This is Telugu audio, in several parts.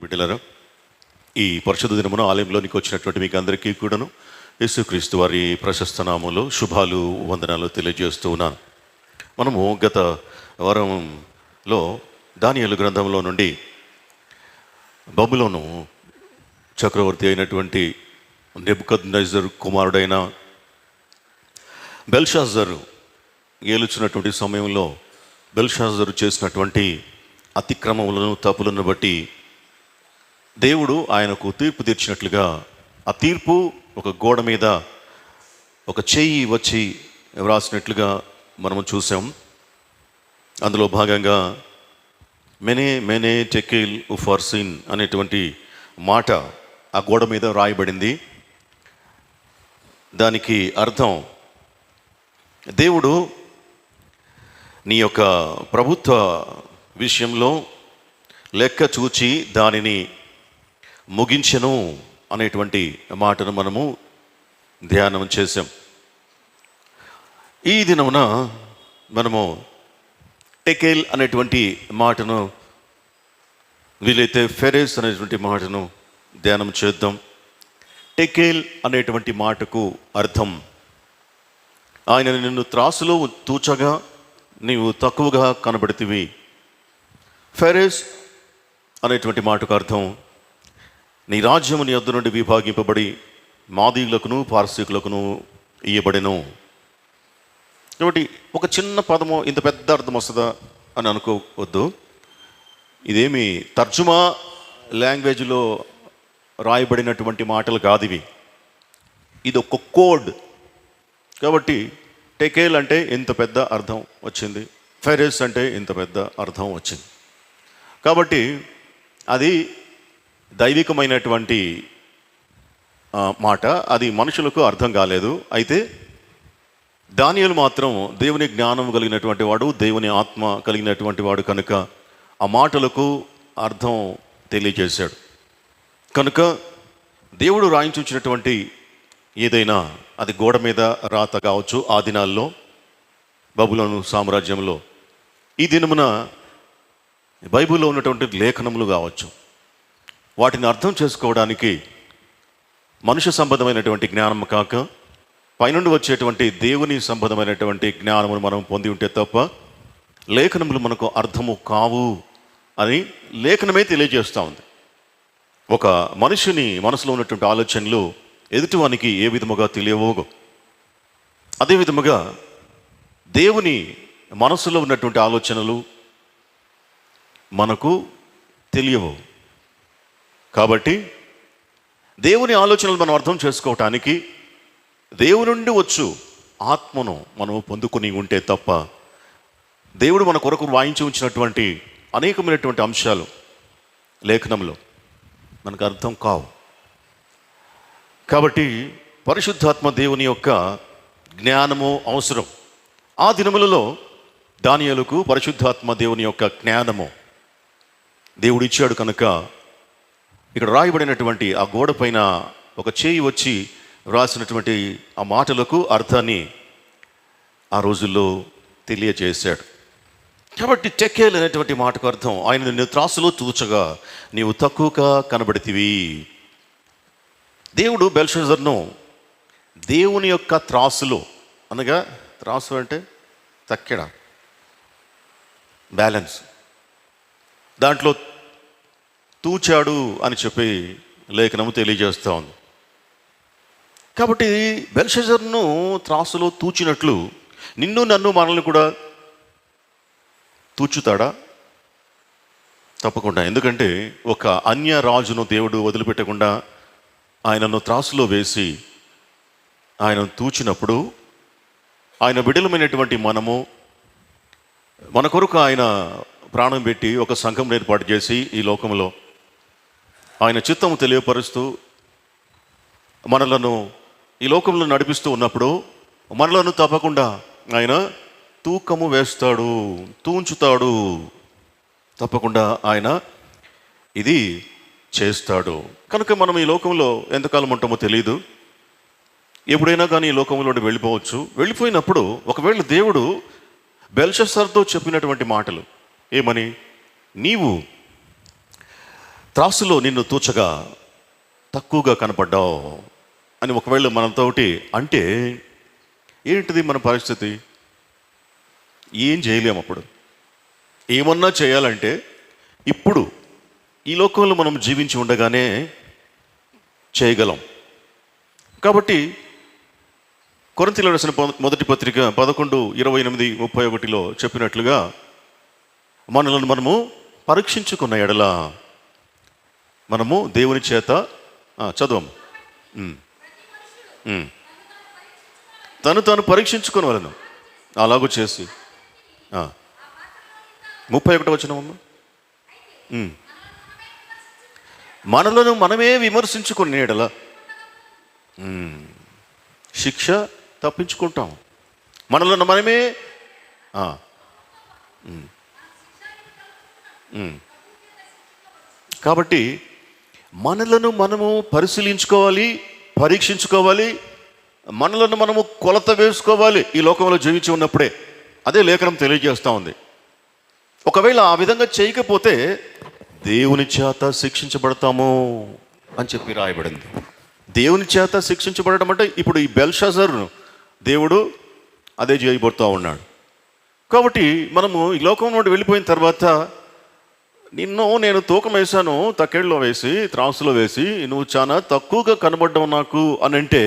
బిడ్డలారా, ఈ పరిశుద్ధ దినమున ఆలయంలోనికి వచ్చినటువంటి మీకు అందరికీ కూడాను యేసుక్రీస్తు వారి ప్రశస్త నామములో శుభాలు, వందనాలు తెలియజేస్తూ ఉన్నాను. మనము గత వారంలో దానియేలు గ్రంథంలో నుండి బబులోను చక్రవర్తి అయినటువంటి నెబుకద్నెజరు కుమారుడైన బెల్షాజరు ఏలుచున్నటువంటి సమయంలో బెల్షాజరు చేసినటువంటి అతిక్రమములను, తప్పులను బట్టి దేవుడు ఆయనకు తీర్పు తీర్చినట్లుగా ఆ తీర్పు ఒక గోడ మీద ఒక చెయ్యి వచ్చి వ్రాసినట్లుగా మనము చూసాం. అందులో భాగంగా మెనే మెనే టెకేల్ ఉఫర్సిన్ అనేటువంటి మాట ఆ గోడ మీద రాయబడింది. దానికి అర్థం, దేవుడు నీ యొక్క ప్రభుత్వ విషయంలో లెక్క చూచి దానిని ముగించెను అనేటువంటి మాటను మనము ధ్యానం చేసాం. ఈ దినమున మనము టెకేల్ అనేటువంటి మాటను, వీలైతే ఫెరెస్ అనేటువంటి మాటను ధ్యానం చేద్దాం. టెకేల్ అనేటువంటి మాటకు అర్థం, ఆయన నిన్ను త్రాసులో తూచగా నీవు తక్కువగా కనబడితివి. ఫెరెస్ అనేటువంటి మాటకు అర్థం, నీ రాజ్యము నీ యొద్ద నుండి విభాగింపబడి మాదీయులకును పారసీకులకును ఇయ్యబడెను. కాబట్టి ఒక చిన్న పదము ఇంత పెద్ద అర్థం వస్తుందా అని అనుకోవద్దు. ఇదేమి తర్జుమా లాంగ్వేజ్లో రాయబడినటువంటి మాటలు కాదు ఇవి. ఇది ఒక కోడ్. కాబట్టి టెకేల్ అంటే ఇంత పెద్ద అర్థం వచ్చింది, ఫెరెస్ అంటే ఇంత పెద్ద అర్థం వచ్చింది. కాబట్టి అది దైవికమైనటువంటి మాట, అది మనుషులకు అర్థం కాలేదు. అయితే దానియేలు మాత్రం దేవుని జ్ఞానం కలిగినటువంటి వాడు, దేవుని ఆత్మ కలిగినటువంటి వాడు కనుక ఆ మాటలకు అర్థం తెలియజేశాడు. కనుక దేవుడు రాయించుచ్చినటువంటి ఏదైనా అది గోడ మీద రాత కావచ్చు. ఆ దినాల్లో బబులోను సామ్రాజ్యంలో ఈ దినమున బైబిల్లో ఉన్నటువంటి లేఖనములు కావచ్చు, వాటిని అర్థం చేసుకోవడానికి మనుష్య సంబంధమైనటువంటి జ్ఞానం కాక పైనుండి వచ్చేటువంటి దేవుని సంబంధమైనటువంటి జ్ఞానమును మనం పొంది ఉంటే తప్ప లేఖనములు మనకు అర్థము కావు అని లేఖనమే తెలియజేస్తూ ఉంది. ఒక మనిషిని మనసులో ఉన్నటువంటి ఆలోచనలు ఎదుటివానికి ఏ విధముగా తెలియవో, అదే విధముగా దేవుని మనసులో ఉన్నటువంటి ఆలోచనలు మనకు తెలియవు. కాబట్టి దేవుని ఆలోచనలు మనం అర్థం చేసుకోవటానికి దేవుని నుండి వచ్చు ఆత్మను మనం పొందుకొని ఉంటే తప్ప దేవుడు మన కొరకు వాయించి ఉంచినటువంటి అనేకమైనటువంటి అంశాలు లేఖనంలో మనకు అర్థం కావు. కాబట్టి పరిశుద్ధాత్మ దేవుని యొక్క జ్ఞానము అవసరం. ఆ దినములలో దానియేలుకు పరిశుద్ధాత్మ దేవుని యొక్క జ్ఞానము దేవుడు ఇచ్చాడు. కనుక ఇక్కడ రాయబడినటువంటి ఆ గోడ పైన ఒక చేయి వచ్చి వ్రాసినటువంటి ఆ మాటలకు అర్థాన్ని ఆ రోజుల్లో తెలియజేశాడు. కాబట్టి టెకేల్ అనేటువంటి మాటకు అర్థం, ఆయన నిన్ను త్రాసులో తూచగా నీవు తక్కువగా కనబడితివి. దేవుడు బెల్షాజర్ను దేవుని యొక్క త్రాసులో, అనగా త్రాసు అంటే తక్కెడ, బ్యాలెన్స్, దాంట్లో తూచాడు అని చెప్పి లేఖనము తెలియజేస్తూ ఉంది. కాబట్టి బెల్షాజర్ను త్రాసులో తూచినట్లు నిన్ను నన్ను మనల్ని కూడా తూచుతాడా? తప్పకుండా. ఎందుకంటే ఒక అన్య రాజును దేవుడు వదిలిపెట్టకుండా ఆయనను త్రాసులో వేసి ఆయన తూచినప్పుడు ఆయన బిడ్డలమైనటువంటి మనము మన కొరకు ఆయన ప్రాణం పెట్టి ఒక సంఘం ఏర్పాటు చేసి ఈ లోకంలో ఆయన చిత్తము తెలియపరుస్తూ మనలను ఈ లోకంలో నడిపిస్తూ ఉన్నప్పుడు మనలను తప్పకుండా ఆయన తూకము వేస్తాడు, తూంచుతాడు. తప్పకుండా ఆయన ఇది చేస్తాడు. కనుక మనం ఈ లోకంలో ఎంతకాలం ఉంటామో తెలియదు. ఎప్పుడైనా కానీ ఈ లోకంలో వెళ్ళిపోవచ్చు. వెళ్ళిపోయినప్పుడు ఒకవేళ దేవుడు బెల్షస్సర్తో చెప్పినటువంటి మాటలు ఏమని, నీవు త్రాసులో నిన్ను తూచగా తక్కువగా కనపడ్డావు అని ఒకవేళ మనతోటి అంటే ఏంటిది మన పరిస్థితి? ఏం చేయలేము. అప్పుడు ఏమన్నా చేయాలంటే ఇప్పుడు ఈ లోకంలో మనం జీవించి ఉండగానే చేయగలం. కాబట్టి కొరింథీయులకు రాసిన మొదటి పత్రిక 11:28-31 చెప్పినట్లుగా మనలను మనము పరీక్షించుకున్న ఎడల మనము దేవుని చేత చదవం తను తాను పరీక్షించుకుని వాళ్ళను అలాగూ చేసి 31 వచనము మనలను మనమే విమర్శించుకునే ఎడల శిక్ష తప్పించుకుంటాం. మనలను మనమే కాబట్టి మనలను మనము పరిశీలించుకోవాలి, పరీక్షించుకోవాలి, మనలను మనము కొలత వేసుకోవాలి ఈ లోకంలో జీవించి ఉన్నప్పుడే. అదే లేఖనం తెలియజేస్తూ ఉంది. ఒకవేళ ఆ విధంగా చేయకపోతే దేవుని చేత శిక్షించబడతాము అని చెప్పి రాయబడింది. దేవుని చేత శిక్షించబడటం అంటే ఇప్పుడు ఈ బెల్షాజర్ను దేవుడు అదే చేయబోతూ ఉన్నాడు. కాబట్టి మనము ఈ లోకం నుండి వెళ్ళిపోయిన తర్వాత నేను తూకం వేశాను, తక్కెళ్ళలో వేసి త్రాసులో వేసి నువ్వు చాలా తక్కువగా కనబడ్డావు నాకు అని అంటే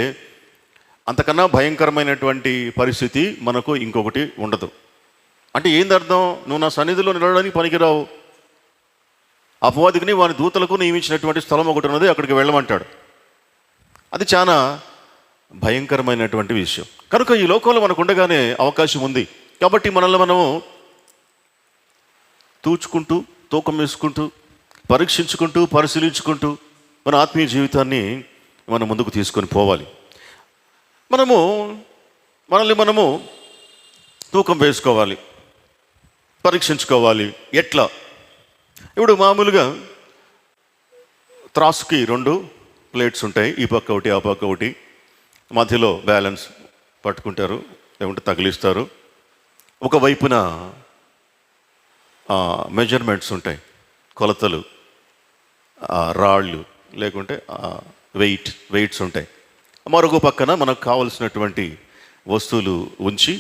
అంతకన్నా భయంకరమైనటువంటి పరిస్థితి మనకు ఇంకొకటి ఉండదు. అంటే ఏంది అర్థం? నువ్వు నా సన్నిధిలో నిలవడానికి పనికిరావు. అపవాదికిని వాని దూతలకు నియమించినటువంటి స్థలం ఒకటి ఉన్నది, అక్కడికి వెళ్ళమంటాడు. అది చాలా భయంకరమైనటువంటి విషయం. కనుక ఈ లోకంలో మనకు ఉండగానే అవకాశం ఉంది. కాబట్టి మనల్ని మనము తూచుకుంటూ, తూకం వేసుకుంటూ, పరీక్షించుకుంటూ, పరిశీలించుకుంటూ మన ఆత్మీయ జీవితాన్ని మనం ముందుకు తీసుకొని పోవాలి. మనల్ని మనము తూకం వేసుకోవాలి, పరీక్షించుకోవాలి. ఎట్లా? ఇప్పుడు మామూలుగా త్రాసుకి 2 ప్లేట్స్ ఉంటాయి, ఈ పక్క ఒకటి ఆ పక్క ఒకటి. మధ్యలో బ్యాలెన్స్ పట్టుకుంటారు, లేకుంటే తగిలిస్తారు. ఒకవైపున మెజర్మెంట్స్ ఉంటాయి, కొలతలు, రాళ్ళు లేకుంటే వెయిట్స్ ఉంటాయి. మరొక పక్కన మనకు కావలసినటువంటి వస్తువులు ఉంచి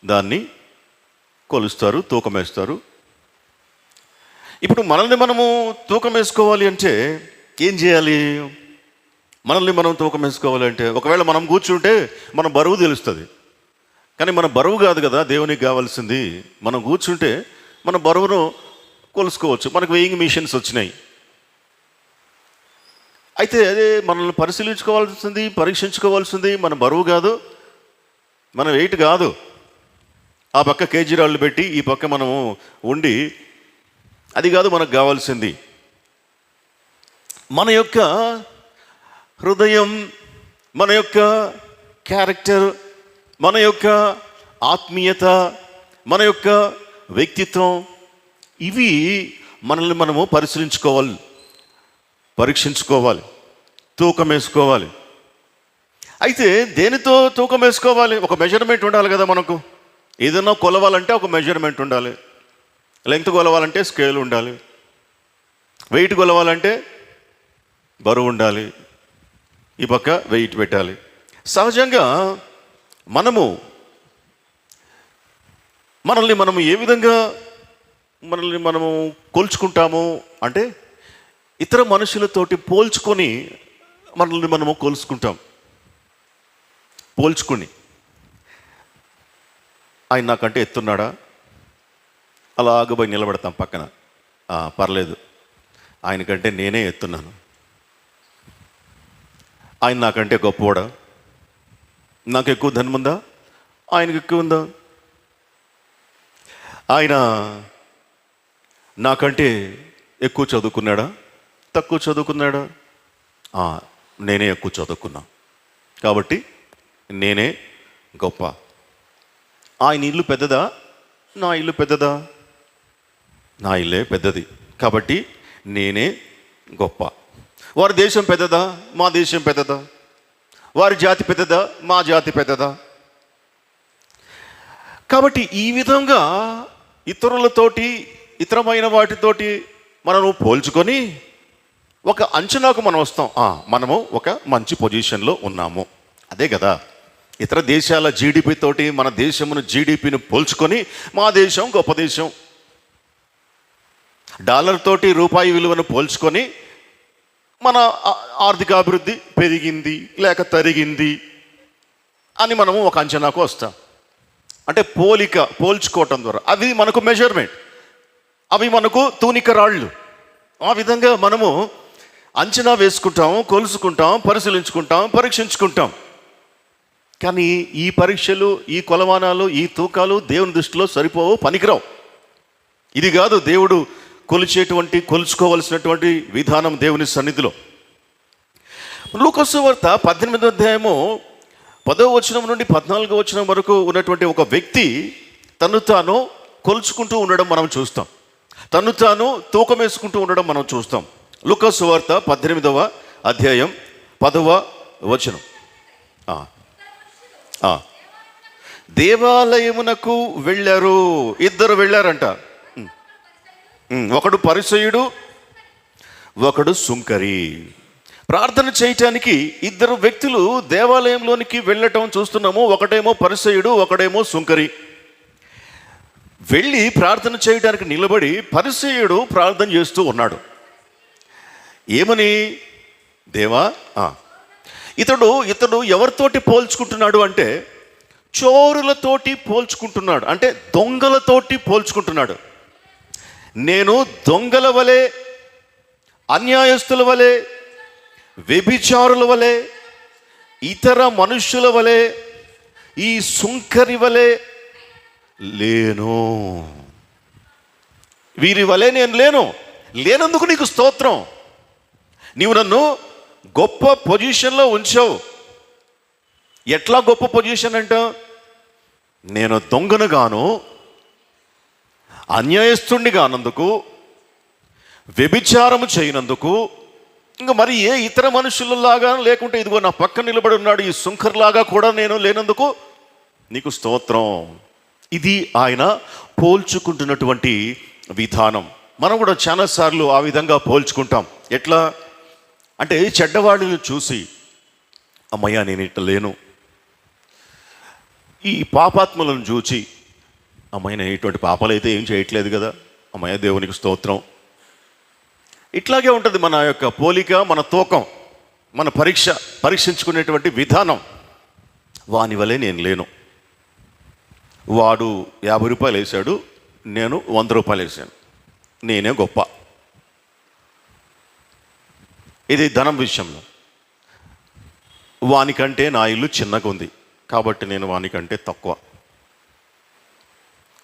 దాన్ని కొలుస్తారు, తూకం వేస్తారు. ఇప్పుడు మనల్ని మనము తూకం వేసుకోవాలి అంటే ఏం చేయాలి? మనల్ని మనం తూకం వేసుకోవాలి అంటే ఒకవేళ మనం కూర్చుంటే మన బరువు తెలుస్తుంది. కానీ మన బరువు కాదు కదా దేవునికి కావాల్సింది. మనం కూర్చుంటే మన బరువును కొలుసుకోవచ్చు. మనకు వెయింగ్ మిషన్స్ వచ్చినాయి. అయితే అదే మనల్ని పరిశీలించుకోవాల్సింది, పరీక్షించుకోవాల్సింది మన బరువు కాదు, మన వెయిట్ కాదు. ఆ పక్క కేజీ రాళ్ళు పెట్టి ఈ పక్క మనము ఉండి అది కాదు మనకు కావాల్సింది. మన యొక్క హృదయం, మన యొక్క క్యారెక్టర్, మన యొక్క ఆత్మీయత, మన యొక్క వ్యక్తిత్వం, ఇవి మనల్ని మనము పరిశీలించుకోవాలి, పరీక్షించుకోవాలి, తూకం వేసుకోవాలి. అయితే దేనితో తూకం వేసుకోవాలి? ఒక మెజర్మెంట్ ఉండాలి కదా మనకు. ఏదైనా కొలవాలంటే ఒక మెజర్మెంట్ ఉండాలి. లెంగ్త్ కొలవాలంటే స్కేల్ ఉండాలి, వెయిట్ కొలవాలంటే బరువు ఉండాలి, ఈ పక్క వెయిట్ పెట్టాలి. సహజంగా మనల్ని మనము ఏ విధంగా మనము కొలుచుకుంటాము అంటే ఇతర మనుషులతోటి పోల్చుకొని మనల్ని మనము కొలుచుకుంటాం. పోల్చుకొని ఆయన నాకంటే ఎత్తున్నాడా, అలాగ పోయి నిలబడతాం పక్కన. పర్లేదు, ఆయనకంటే నేనే ఎత్తున్నాను. ఆయన నాకంటే గొప్పవాడా? నాకు ఎక్కువ ధనం ఉందా? ఆయనకు ఎక్కువ ఉందా? ఆయన నాకంటే ఎక్కువ చదువుకున్నాడా, తక్కువ చదువుకున్నాడా? నేనే ఎక్కువ చదువుకున్నా కాబట్టి నేనే గొప్ప. ఆయన ఇల్లు పెద్దదా, నా ఇల్లు పెద్దదా? నా ఇల్లే పెద్దది కాబట్టి నేనే గొప్ప. వారి దేశం పెద్దదా, మా దేశం పెద్దదా? వారి జాతి పెద్దదా, మా జాతి పెద్దదా? కాబట్టి ఈ విధంగా ఇతరులతోటి, ఇతరమైన వాటితోటి మనము పోల్చుకొని ఒక అంచనాకు మనం వస్తాం, మనము ఒక మంచి పొజిషన్లో ఉన్నాము. అదే కదా, ఇతర దేశాల జీడిపి తోటి మన దేశమును జీడిపిని పోల్చుకొని మా దేశం గొప్ప దేశం, డాలర్ తోటి రూపాయి విలువను పోల్చుకొని మన ఆర్థిక అభివృద్ధి పెరిగింది లేక తరిగింది అని మనము ఒక అంచనాకు వస్తాం. అంటే పోల్చుకోవటం ద్వారా అవి మనకు మెజర్మెంట్, అవి మనకు తూనిక రాళ్ళు. ఆ విధంగా మనము అంచనా వేసుకుంటాం, కొలుసుకుంటాం, పరిశీలించుకుంటాం, పరీక్షించుకుంటాం. కానీ ఈ పరీక్షలు, ఈ కొలమానాలు, ఈ తూకాలు దేవుని దృష్టిలో సరిపోవు, పనికిరావు. ఇది కాదు దేవుడు కొలుచుకోవలసినటువంటి విధానం దేవుని సన్నిధిలో. లూకా సువార్త 18వ అధ్యాయము 10వ వచనం నుండి 14వ వచనం వరకు ఉన్నటువంటి ఒక వ్యక్తి తను తాను కొలుచుకుంటూ ఉండడం మనం చూస్తాం, తను తాను తూకం వేసుకుంటూ ఉండడం మనం చూస్తాం. లూకా సువార్త 18వ అధ్యాయం 10వ వచనం. దేవాలయమునకు వెళ్ళారు, ఇద్దరు వెళ్ళారంట. ఒకడు పరిసయ్యుడు, ఒకడు సుంకరి. ప్రార్థన చేయటానికి ఇద్దరు వ్యక్తులు దేవాలయంలోనికి వెళ్ళటం చూస్తున్నాము. ఒకటేమో పరిసయ్యుడు, ఒకడేమో సుంకరి. వెళ్ళి ప్రార్థన చేయడానికి నిలబడి పరిసయ్యుడు ప్రార్థన చేస్తూ ఉన్నాడు. ఏమని? దేవా, ఇతడు ఎవరితోటి పోల్చుకుంటున్నాడు అంటే చోరులతోటి పోల్చుకుంటున్నాడు, అంటే దొంగలతోటి పోల్చుకుంటున్నాడు. నేను దొంగల వలె, అన్యాయస్తుల వలె, వ్యభిచారుల వలె, ఇతర మనుష్యుల వలె, ఈ సుంకరి వలె లేను. వీరి వలె నేను లేనందుకు నీకు స్తోత్రం. నీవు నన్ను గొప్ప పొజిషన్లో ఉంచావు. ఎట్లా గొప్ప పొజిషన్ అంట? నేను దొంగను గాను, అన్యాయస్తుణ్ణి కానందుకు, వ్యభిచారము చేయనందుకు, ఇంకా మరి ఏ ఇతర మనుషులలాగా లేకుంటే ఇదిగో నా పక్కన నిలబడి ఉన్నాడు ఈ సుంకర్లాగా కూడా నేను లేనందుకు నీకు స్తోత్రం. ఇది ఆయన పోల్చుకుంటున్నటువంటి విధానం. మనం కూడా చాలాసార్లు ఆ విధంగా పోల్చుకుంటాం. ఎట్లా అంటే చెడ్డవాడిని చూసి అమ్మయ్య నేను ఇట్లా లేను, ఈ పాపాత్మలను చూచి అమ్మాయి నేను ఇటువంటి పాపాలు అయితే ఏం చేయట్లేదు కదా, అమ్మాయి దేవునికి స్తోత్రం. ఇట్లాగే ఉంటుంది మన యొక్క పోలిక, మన తూకం, మన పరీక్షించుకునేటువంటి విధానం. వాని వలె నేను లేను. వాడు 50 రూపాయలు వేసాడు, నేను 100 రూపాయలు వేసాను, నేనే గొప్ప. ఇది ధనం విషయంలో. వానికంటే నా ఇల్లు చిన్నగా ఉంది కాబట్టి నేను వానికంటే తక్కువ.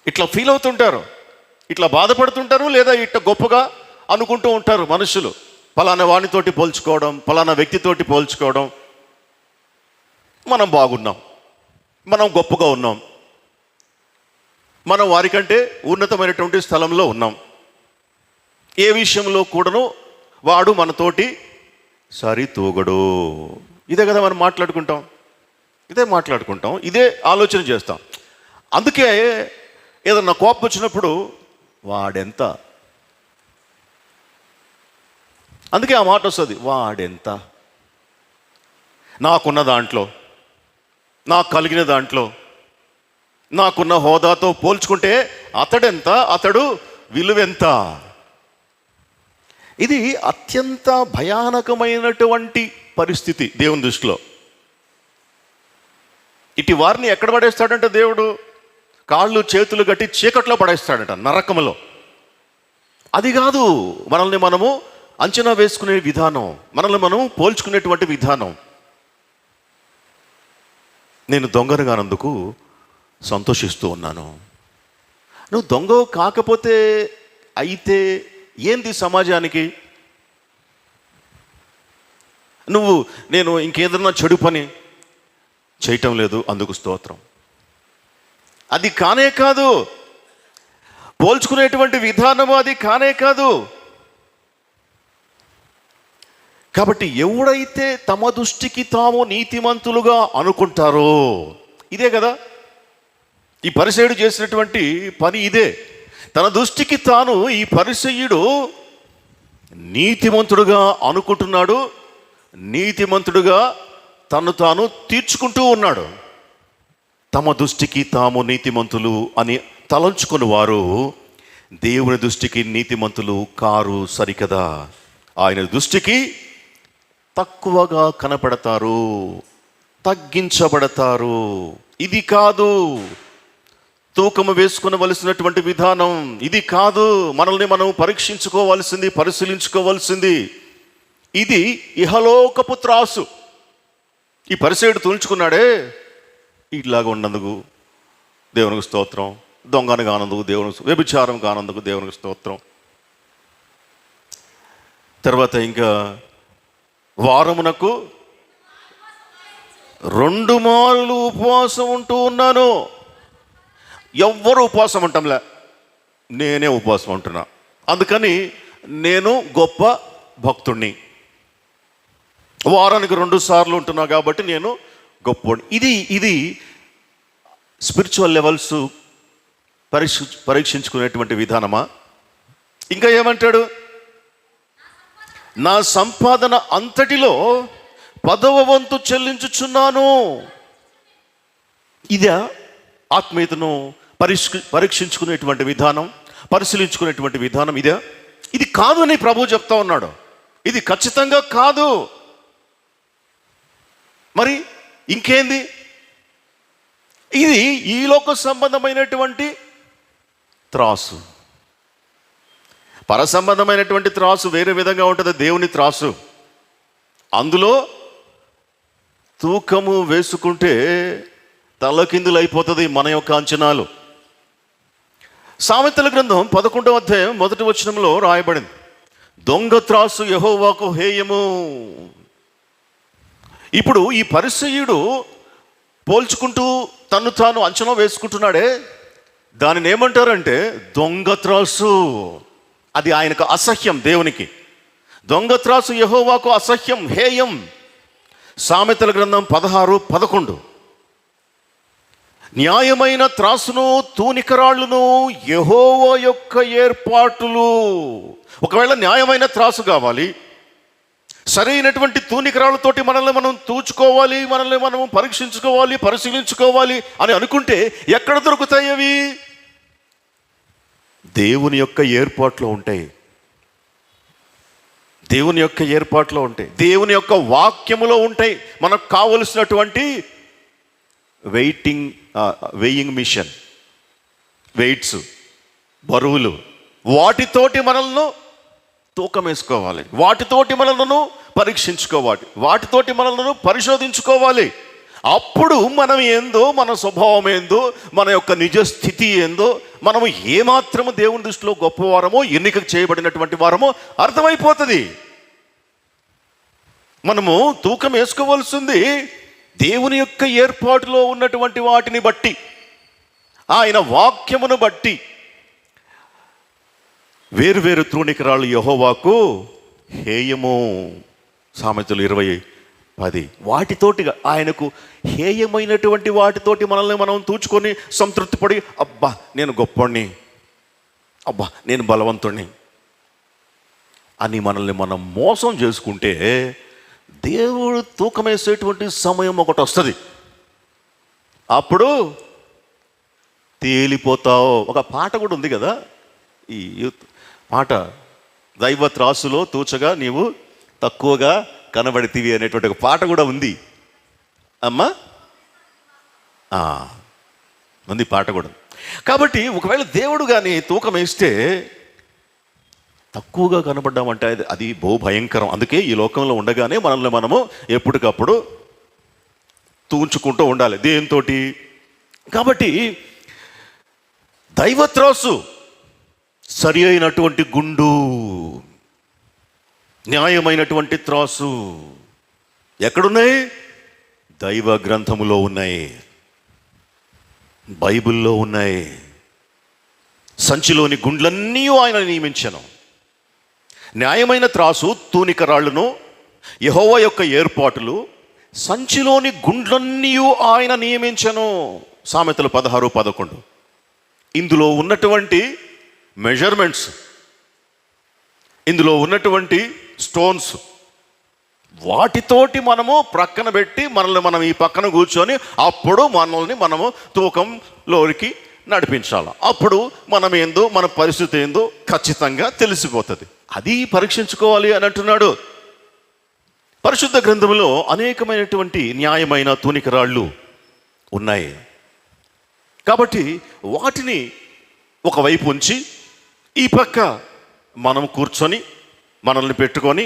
ఇట్లా ఫీల్ అవుతుంటారు, ఇట్లా బాధపడుతుంటారు, లేదా ఇట్లా గొప్పగా అనుకుంటూ ఉంటారు మనుషులు. పలానా వానితోటి పోల్చుకోవడం, పలానా వ్యక్తితోటి పోల్చుకోవడం. మనం బాగున్నాం, మనం గొప్పగా ఉన్నాం, మనం వారికంటే ఉన్నతమైనటువంటి స్థలంలో ఉన్నాం. ఏ విషయంలో కూడాను వాడు మనతోటి సరితూగడు. ఇదే కదా మనం మాట్లాడుకుంటాం, ఇదే ఆలోచన చేస్తాం. అందుకే ఏదన్నా కోపం వచ్చినప్పుడు వాడెంత, అందుకే ఆ మాట వస్తుంది, వాడెంత, నాకున్న దాంట్లో, నాకు కలిగిన దాంట్లో, నాకున్న హోదాతో పోల్చుకుంటే అతడెంత, అతడు విలువెంత. ఇది అత్యంత భయానకమైనటువంటి పరిస్థితి దేవుని దృష్టిలో. ఇటు వారిని ఎక్కడ పడేస్తాడంటే దేవుడు కాళ్ళు చేతులు గట్టి చీకట్లో పడేస్తాడట, నరకములో. అది కాదు మనల్ని మనము అంచనా వేసుకునే విధానం, మనల్ని మనం పోల్చుకునేటువంటి విధానం. నేను దొంగను కానందుకు సంతోషిస్తూ ఉన్నాను. నువ్వు దొంగ కాకపోతే అయితే ఏంది సమాజానికి? నేను ఇంకేదన్నా చెడు పని చేయటం లేదు అందుకు స్తోత్రం. అది కానే కాదు, పోల్చుకునేటువంటి విధానము అది కానే కాదు. కాబట్టి ఎవడైతే తమ దృష్టికి తాము నీతిమంతులుగా అనుకుంటారో, ఇదే కదా ఈ పరిసయ్యుడు చేసినటువంటి పని. ఇదే తన దృష్టికి తాను, ఈ పరిసయ్యుడు నీతిమంతుడుగా అనుకుంటున్నాడు, నీతిమంతుడుగా తను తాను తీర్చుకుంటూ ఉన్నాడు. తమ దృష్టికి తాము నీతిమంతులు అని తలంచుకుని వారు దేవుని దృష్టికి నీతిమంతులు కారు సరికదా. ఆయన దృష్టికి తక్కువగా కనపడతారు, తగ్గించబడతారు. ఇది కాదు తూకము వేసుకునవలసినటువంటి విధానం, ఇది కాదు మనల్ని మనం పరీక్షించుకోవాల్సింది, పరిశీలించుకోవాల్సింది. ఇది ఇహలోకపు త్రాసు. ఈ పరిసయ్యుడు తూల్చుకున్నాడే, ఇట్లాగా ఉన్నందుకు దేవునికి స్తోత్రం, దొంగను కానందుకు దేవునికి, వ్యభిచారం కానందుకు దేవునికి స్తోత్రం. తర్వాత ఇంకా వారమునకు 2 మార్లు ఉపవాసం ఉంటూ ఉన్నాను. ఎవ్వరు ఉపవాసం ఉంటాంలే, నేనే ఉపవాసం ఉంటున్నా, అందుకని నేను గొప్ప భక్తుణ్ణి. వారానికి 2 సార్లు ఉంటున్నా కాబట్టి నేను గొప్ప. ఇది స్పిరిచువల్ లెవెల్స్ పరీక్షించుకునేటువంటి విధానమా? ఇంకా ఏమంటాడు? నా సంపాదన అంతటిలో 10వ వంతు చెల్లించుచున్నాను. ఇదే ఆత్మీయతను పరీక్షించుకునేటువంటి విధానం, పరిశీలించుకునేటువంటి విధానం ఇదే. ఇది కాదు అని ప్రభు చెప్తా ఉన్నాడు. ఇది ఖచ్చితంగా కాదు. మరి ఇంకేంది? ఇది ఈ లోక సంబంధమైనటువంటి త్రాసు. పర సంబంధమైనటువంటి త్రాసు వేరే విధంగా ఉంటుంది. దేవుని త్రాసు, అందులో తూకము వేసుకుంటే తలకిందులు అయిపోతుంది మన యొక్క అంచనాలు. సామెతల గ్రంథం 11వ అధ్యాయం 1వ వచనంలో రాయబడింది, దొంగ త్రాసు యెహోవాకు హేయము. ఇప్పుడు ఈ పరిసయ్యుడు పోల్చుకుంటూ తను తాను అంచనా వేసుకుంటున్నాడే, దానిని ఏమంటారంటే దొంగ త్రాసు. అది ఆయనకు అసహ్యం. దేవునికి దొంగ త్రాసు యెహోవాకు అసహ్యం, హేయం. సామెతల గ్రంథం 16:11, న్యాయమైన త్రాసును తూనికరాళ్ళును యెహోవా యొక్క ఏర్పాటులు. ఒకవేళ న్యాయమైన త్రాసు కావాలి, సరైనటువంటి తూనికరాళ్ళతోటి మనల్ని మనం తూచుకోవాలి, మనల్ని మనం పరీక్షించుకోవాలి, పరిశీలించుకోవాలి అని అనుకుంటే ఎక్కడ దొరుకుతాయి అవి? దేవుని యొక్క ఏర్పాట్లో ఉంటాయి. దేవుని యొక్క ఏర్పాట్లో ఉంటాయి, దేవుని యొక్క వాక్యములో ఉంటాయి. మనకు కావలసినటువంటి వెయింగ్ మిషన్, వెయిట్స్, బరువులు, వాటితోటి మనల్ని తూకం వేసుకోవాలి, వాటితోటి మనలను పరీక్షించుకోవాలి, వాటితోటి మనలను పరిశోధించుకోవాలి. అప్పుడు మనం ఏందో, మన స్వభావం ఏందో, మన యొక్క నిజ స్థితి ఏందో, మనము ఏమాత్రము దేవుని దృష్టిలో గొప్పవారమో, ఎన్నిక చేయబడినటువంటి వారమో అర్థమైపోతుంది. మనము తూకం వేసుకోవాల్సింది దేవుని యొక్క ఏర్పాటులో ఉన్నటువంటి వాటిని బట్టి, ఆయన వాక్యమును బట్టి. వేరువేరు తూనికరాళ్ళు యెహోవాకు హేయము. సామెతలు 20:10. వాటితోటి, ఆయనకు హేయమైనటువంటి వాటితోటి మనల్ని మనం తూచుకొని సంతృప్తి పడి, అబ్బా నేను గొప్పని, అబ్బా నేను బలవంతుణ్ణి అని మనల్ని మనం మోసం చేసుకుంటే దేవుడు తూకం వేసేటువంటి సమయం ఒకటి వస్తుంది. అప్పుడు తేలిపోతావు. ఒక పాట కూడా ఉంది కదా, ఈ యూత్ పాట, దైవ త్రాసులో తూచగా నీవు తక్కువగా కనబడితివి అనేటువంటి ఒక పాట కూడా ఉంది అమ్మా. ఉంది పాట కూడా. కాబట్టి ఒకవేళ దేవుడు కానీ తూకం వేస్తే తక్కువగా కనబడ్డామంటే అది బహు భయంకరం. అందుకే ఈ లోకంలో ఉండగానే మనల్ని మనము ఎప్పటికప్పుడు తూంచుకుంటూ ఉండాలి దేనితోటి. కాబట్టి దైవత్రాసు, సరి అయినటువంటి గుండు, న్యాయమైనటువంటి త్రాసు ఎక్కడున్నాయి? దైవ గ్రంథములో ఉన్నాయి, బైబిల్లో ఉన్నాయి. సంచిలోని గుండ్లన్నీ ఆయన నియమించను. న్యాయమైన త్రాసు తూనికరాళ్ళను, యెహోవా యొక్క ఏర్పాటులు, సంచిలోని గుండ్లన్నీ ఆయన నియమించను. సామెతలు 16:11. ఇందులో ఉన్నటువంటి మెజర్మెంట్స్, ఇందులో ఉన్నటువంటి స్టోన్స్ వాటితోటి మనము ప్రక్కన పెట్టి మనల్ని మనం ఈ పక్కన కూర్చొని అప్పుడు మనల్ని మనము తూకంలోకి నడిపించాలి. అప్పుడు మనం ఏందో మన పరిస్థితి ఏందో ఖచ్చితంగా తెలిసిపోతుంది. అది పరీక్షించుకోవాలి అని అంటున్నాడు. పరిశుద్ధ గ్రంథంలో అనేకమైనటువంటి న్యాయమైన తూనికరాళ్ళు ఉన్నాయి. కాబట్టి వాటిని ఒకవైపు ఉంచి ఈ పక్క మనం కూర్చొని మనల్ని పెట్టుకొని,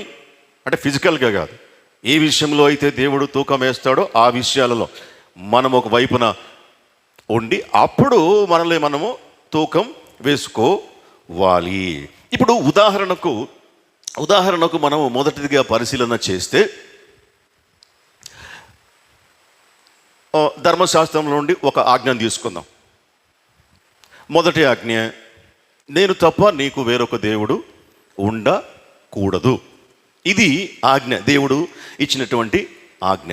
అంటే ఫిజికల్గా కాదు, ఏ విషయంలో అయితే దేవుడు తూకం వేస్తాడో ఆ విషయాలలో మనం ఒక వైపున ఉండి అప్పుడు మనల్ని మనము తూకం వేసుకోవాలి. ఇప్పుడు ఉదాహరణకు మనము మొదటిదిగా పరిశీలన చేస్తే ధర్మశాస్త్రంలో నుండి ఒక ఆజ్ఞను తీసుకుందాం. మొదటి ఆజ్ఞ, నేను తప్ప నీకు వేరొక దేవుడు ఉండకూడదు. ఇది ఆజ్ఞ, దేవుడు ఇచ్చినటువంటి ఆజ్ఞ.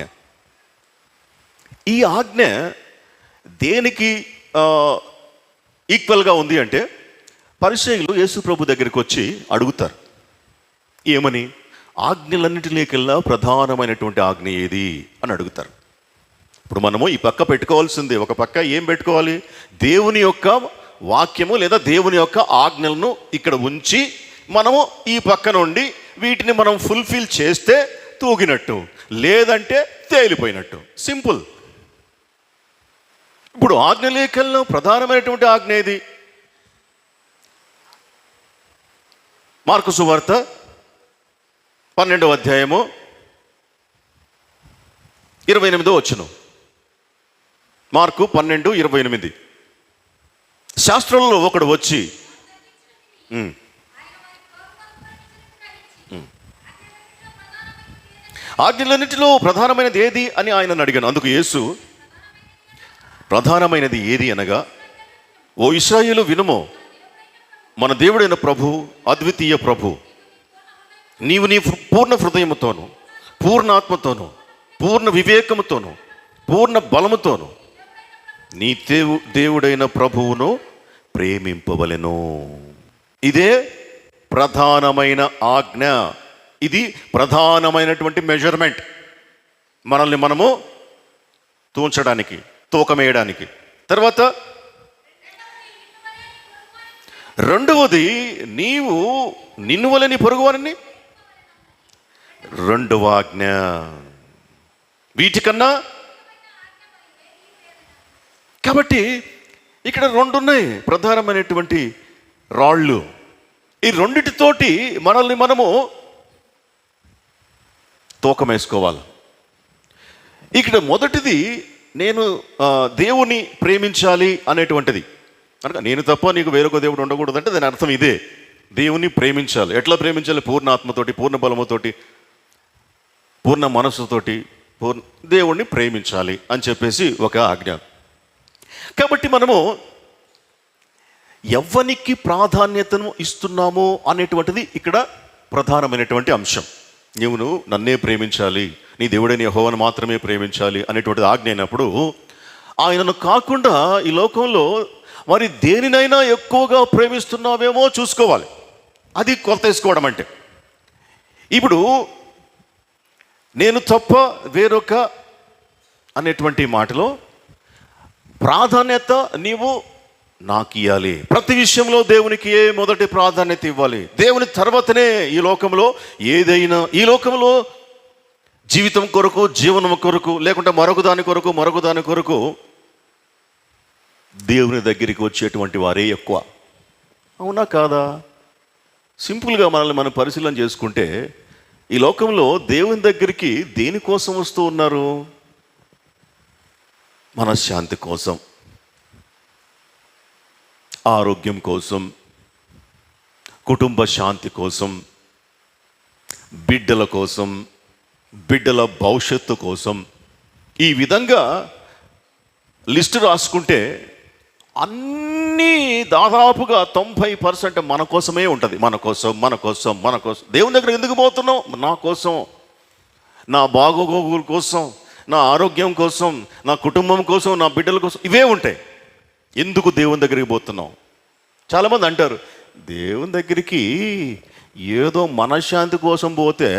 ఈ ఆజ్ఞ దేనికి ఈక్వల్గా ఉంది అంటే, పరిసయ్యులు యేసు ప్రభు దగ్గరికి వచ్చి అడుగుతారు, ఏమని? ఆజ్ఞలన్నిటిలోకెల్లా ప్రధానమైనటువంటి ఆజ్ఞ ఏది అని అడుగుతారు. ఇప్పుడు మనము ఈ పక్క పెట్టుకోవాల్సిందే. ఒక పక్క ఏం పెట్టుకోవాలి? దేవుని యొక్క వాక్యము లేదా దేవుని యొక్క ఆజ్ఞలను ఇక్కడ ఉంచి మనము ఈ పక్క నుండి వీటిని మనం ఫుల్ఫిల్ చేస్తే తూగినట్టు, లేదంటే తేలిపోయినట్టు. సింపుల్. ఇప్పుడు ఆజ్ఞలేఖల్లో ప్రధానమైనటువంటి ఆజ్ఞ ఏది? మార్కు సువార్త 12వ అధ్యాయము 28వ వచనం. మార్కు 12:28. శాస్త్రంలో ఒకడు వచ్చి ఆజ్ఞలన్నిటిలో ప్రధానమైనది ఏది అని ఆయనను అడిగాను. అందుకు యేసు, ప్రధానమైనది ఏది అనగా, ఓ ఇశ్రాయేలు వినుము, మన దేవుడైన ప్రభు, అద్వితీయ ప్రభు, నీవు నీ పూర్ణ హృదయముతోను, పూర్ణ ఆత్మతోను, పూర్ణ వివేకముతోను, పూర్ణ బలముతోను నీ దేవుడైన ప్రభువును ప్రేమింపవలెను. ఇదే ప్రధానమైన ఆజ్ఞ. ఇది ప్రధానమైనటువంటి మెజర్మెంట్, మనల్ని మనము తూంచడానికి, తూకమేయడానికి. తర్వాత రెండవది, నీవు నిన్ను వలని పొరుగువారిని, రెండవ ఆజ్ఞ. వీటికన్నా కాబట్టి ఇక్కడ రెండు ఉన్నాయి ప్రధానమైనటువంటి రాళ్ళు. ఈ రెండిటితోటి మనల్ని మనము తూకం వేసుకోవాలి. ఇక్కడ మొదటిది, నేను దేవుని ప్రేమించాలి అనేటువంటిది. అనగా నేను తప్ప నీకు వేరొక దేవుడు ఉండకూడదు అంటే దాని అర్థం ఇదే, దేవుని ప్రేమించాలి. ఎట్లా ప్రేమించాలి? పూర్ణ ఆత్మతోటి, పూర్ణ బలముతోటి, పూర్ణ మనస్సుతోటి దేవుణ్ణి ప్రేమించాలి అని చెప్పేసి ఒక ఆజ్ఞ. కాబట్టి మనము ఎవ్వనికి ప్రాధాన్యతను ఇస్తున్నాము అనేటువంటిది ఇక్కడ ప్రధానమైనటువంటి అంశం. నీవు నన్నే ప్రేమించాలి, నీ దేవుడైన యెహోవాను మాత్రమే ప్రేమించాలి అనేటువంటిది ఆజ్ఞ అయినప్పుడు, ఆయనను కాకుండా ఈ లోకంలో మరి దేనినైనా ఎక్కువగా ప్రేమిస్తున్నావేమో చూసుకోవాలి. అది కొలత వేసుకోవడం అంటే. ఇప్పుడు నేను తప్ప వేరొక అనేటువంటి మాటలో ప్రాధాన్యత నీవు నాకు ఇవ్వాలి. ప్రతి విషయంలో దేవునికి మొదటి ప్రాధాన్యత ఇవ్వాలి. దేవుని తర్వాతనే ఈ లోకంలో ఏదైనా, ఈ లోకంలో జీవితం కొరకు, జీవనం కొరకు, లేకుంటే మరొక దాని కొరకు దేవుని దగ్గరికి వచ్చేటువంటి వారే ఎక్కువ. అవునా కాదా? సింపుల్గా మనల్ని మనం పరిశీలన చేసుకుంటే ఈ లోకంలో దేవుని దగ్గరికి దేనికోసం వస్తూ ఉన్నారు? మనశ్శాంతి కోసం, ఆరోగ్యం కోసం, కుటుంబ శాంతి కోసం, బిడ్డల కోసం, బిడ్డల భవిష్యత్తు కోసం. ఈ విధంగా లిస్టు రాసుకుంటే అన్నీ దాదాపుగా 90% మన కోసమే ఉంటుంది. మన కోసం. దేవుని దగ్గర ఎందుకు పోతున్నాం? నా కోసం, నా బాగోగుల కోసం, నా ఆరోగ్యం కోసం, నా కుటుంబం కోసం, నా బిడ్డల కోసం, ఇవే ఉంటాయి. ఎందుకు దేవుని దగ్గరికి పోతున్నాం? చాలామంది అంటారు, దేవుని దగ్గరికి ఏదో మనశ్శాంతి కోసం పోతే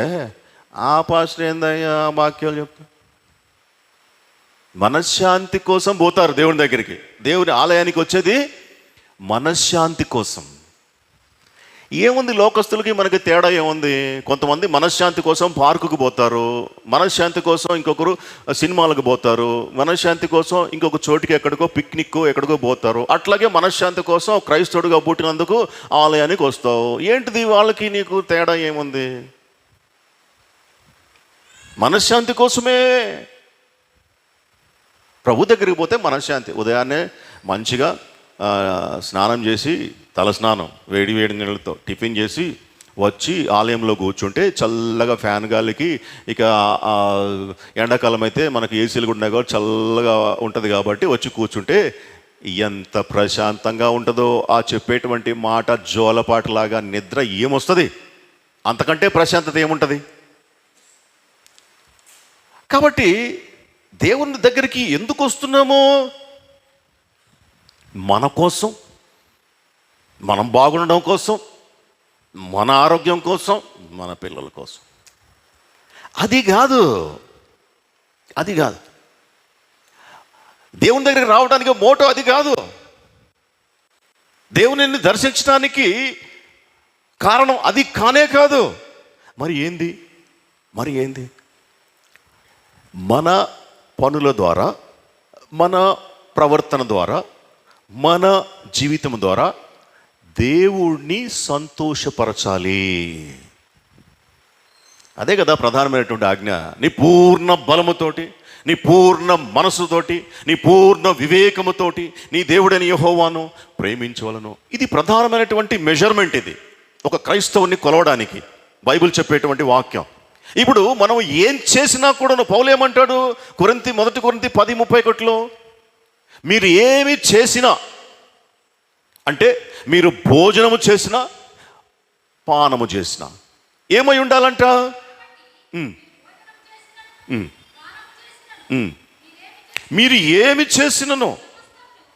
ఆ పాస్టర్ ఏందయ్యా వాక్యాలు చెప్తా. మనశ్శాంతి కోసం పోతారు దేవుని దగ్గరికి. దేవుని ఆలయానికి వచ్చేది మనశ్శాంతి కోసం. ఏముంది లోకస్తులకి మనకి తేడా ఏముంది? కొంతమంది మనశ్శాంతి కోసం పార్కుకు పోతారు, మనశ్శాంతి కోసం ఇంకొకరు సినిమాలకు పోతారు, మనశ్శాంతి కోసం ఇంకొక చోటికి ఎక్కడికో పిక్నిక్ ఎక్కడికో పోతారు. అట్లాగే మనశ్శాంతి కోసం క్రైస్తవుడిగా పుట్టినందుకు ఆలయానికి వస్తావు. ఏంటిది వాళ్ళకి నీకు తేడా ఏముంది? మనశ్శాంతి కోసమే ప్రభు దగ్గరికి పోతే మనశ్శాంతి. ఉదయాన్నే మంచిగా స్నానం చేసి, తల స్నానం వేడి నీళ్ళతో టిఫిన్ చేసి వచ్చి ఆలయంలో కూర్చుంటే చల్లగా ఫ్యాన్ గాలికి, ఇక ఎండాకాలం అయితే మనకు ఏసీలు కూడా కాబట్టి చల్లగా ఉంటుంది కాబట్టి వచ్చి కూర్చుంటే ఎంత ప్రశాంతంగా ఉంటుందో. ఆ చెప్పేటువంటి మాట జోలపాటలాగా నిద్ర ఏమొస్తుంది? అంతకంటే ప్రశాంతత ఏముంటుంది? కాబట్టి దేవుని దగ్గరికి ఎందుకు వస్తున్నామో? మన కోసం, మనం బాగుండడం కోసం, మన ఆరోగ్యం కోసం, మన పిల్లల కోసం. అది కాదు. దేవుని దగ్గరికి రావడానికి మోటో అది కాదు. దేవుని దర్శించడానికి కారణం అది కానే కాదు. మరి ఏంది? మన పనుల ద్వారా, మన ప్రవర్తన ద్వారా, మన జీవితం ద్వారా దేవుణ్ణి సంతోషపరచాలి. అదే కదా ప్రధానమైనటువంటి ఆజ్ఞ. నీ పూర్ణ బలముతోటి, నీ పూర్ణ మనసుతోటి, నీ పూర్ణ వివేకముతోటి నీ దేవుడైన యెహోవాను ప్రేమించవలను. ఇది ప్రధానమైనటువంటి మెజర్మెంట్. ఇది ఒక క్రైస్తవుని కొలవడానికి బైబిల్ చెప్పేటువంటి వాక్యం. ఇప్పుడు మనం ఏం చేసినా కూడా పౌలు ఏమంటాడు? మొదటి కొరింథీ 10:31 మీరు ఏమి చేసినా, అంటే మీరు భోజనము చేసినా పానము చేసినా ఏమై ఉండాలంట? మీరు ఏమి చేసినను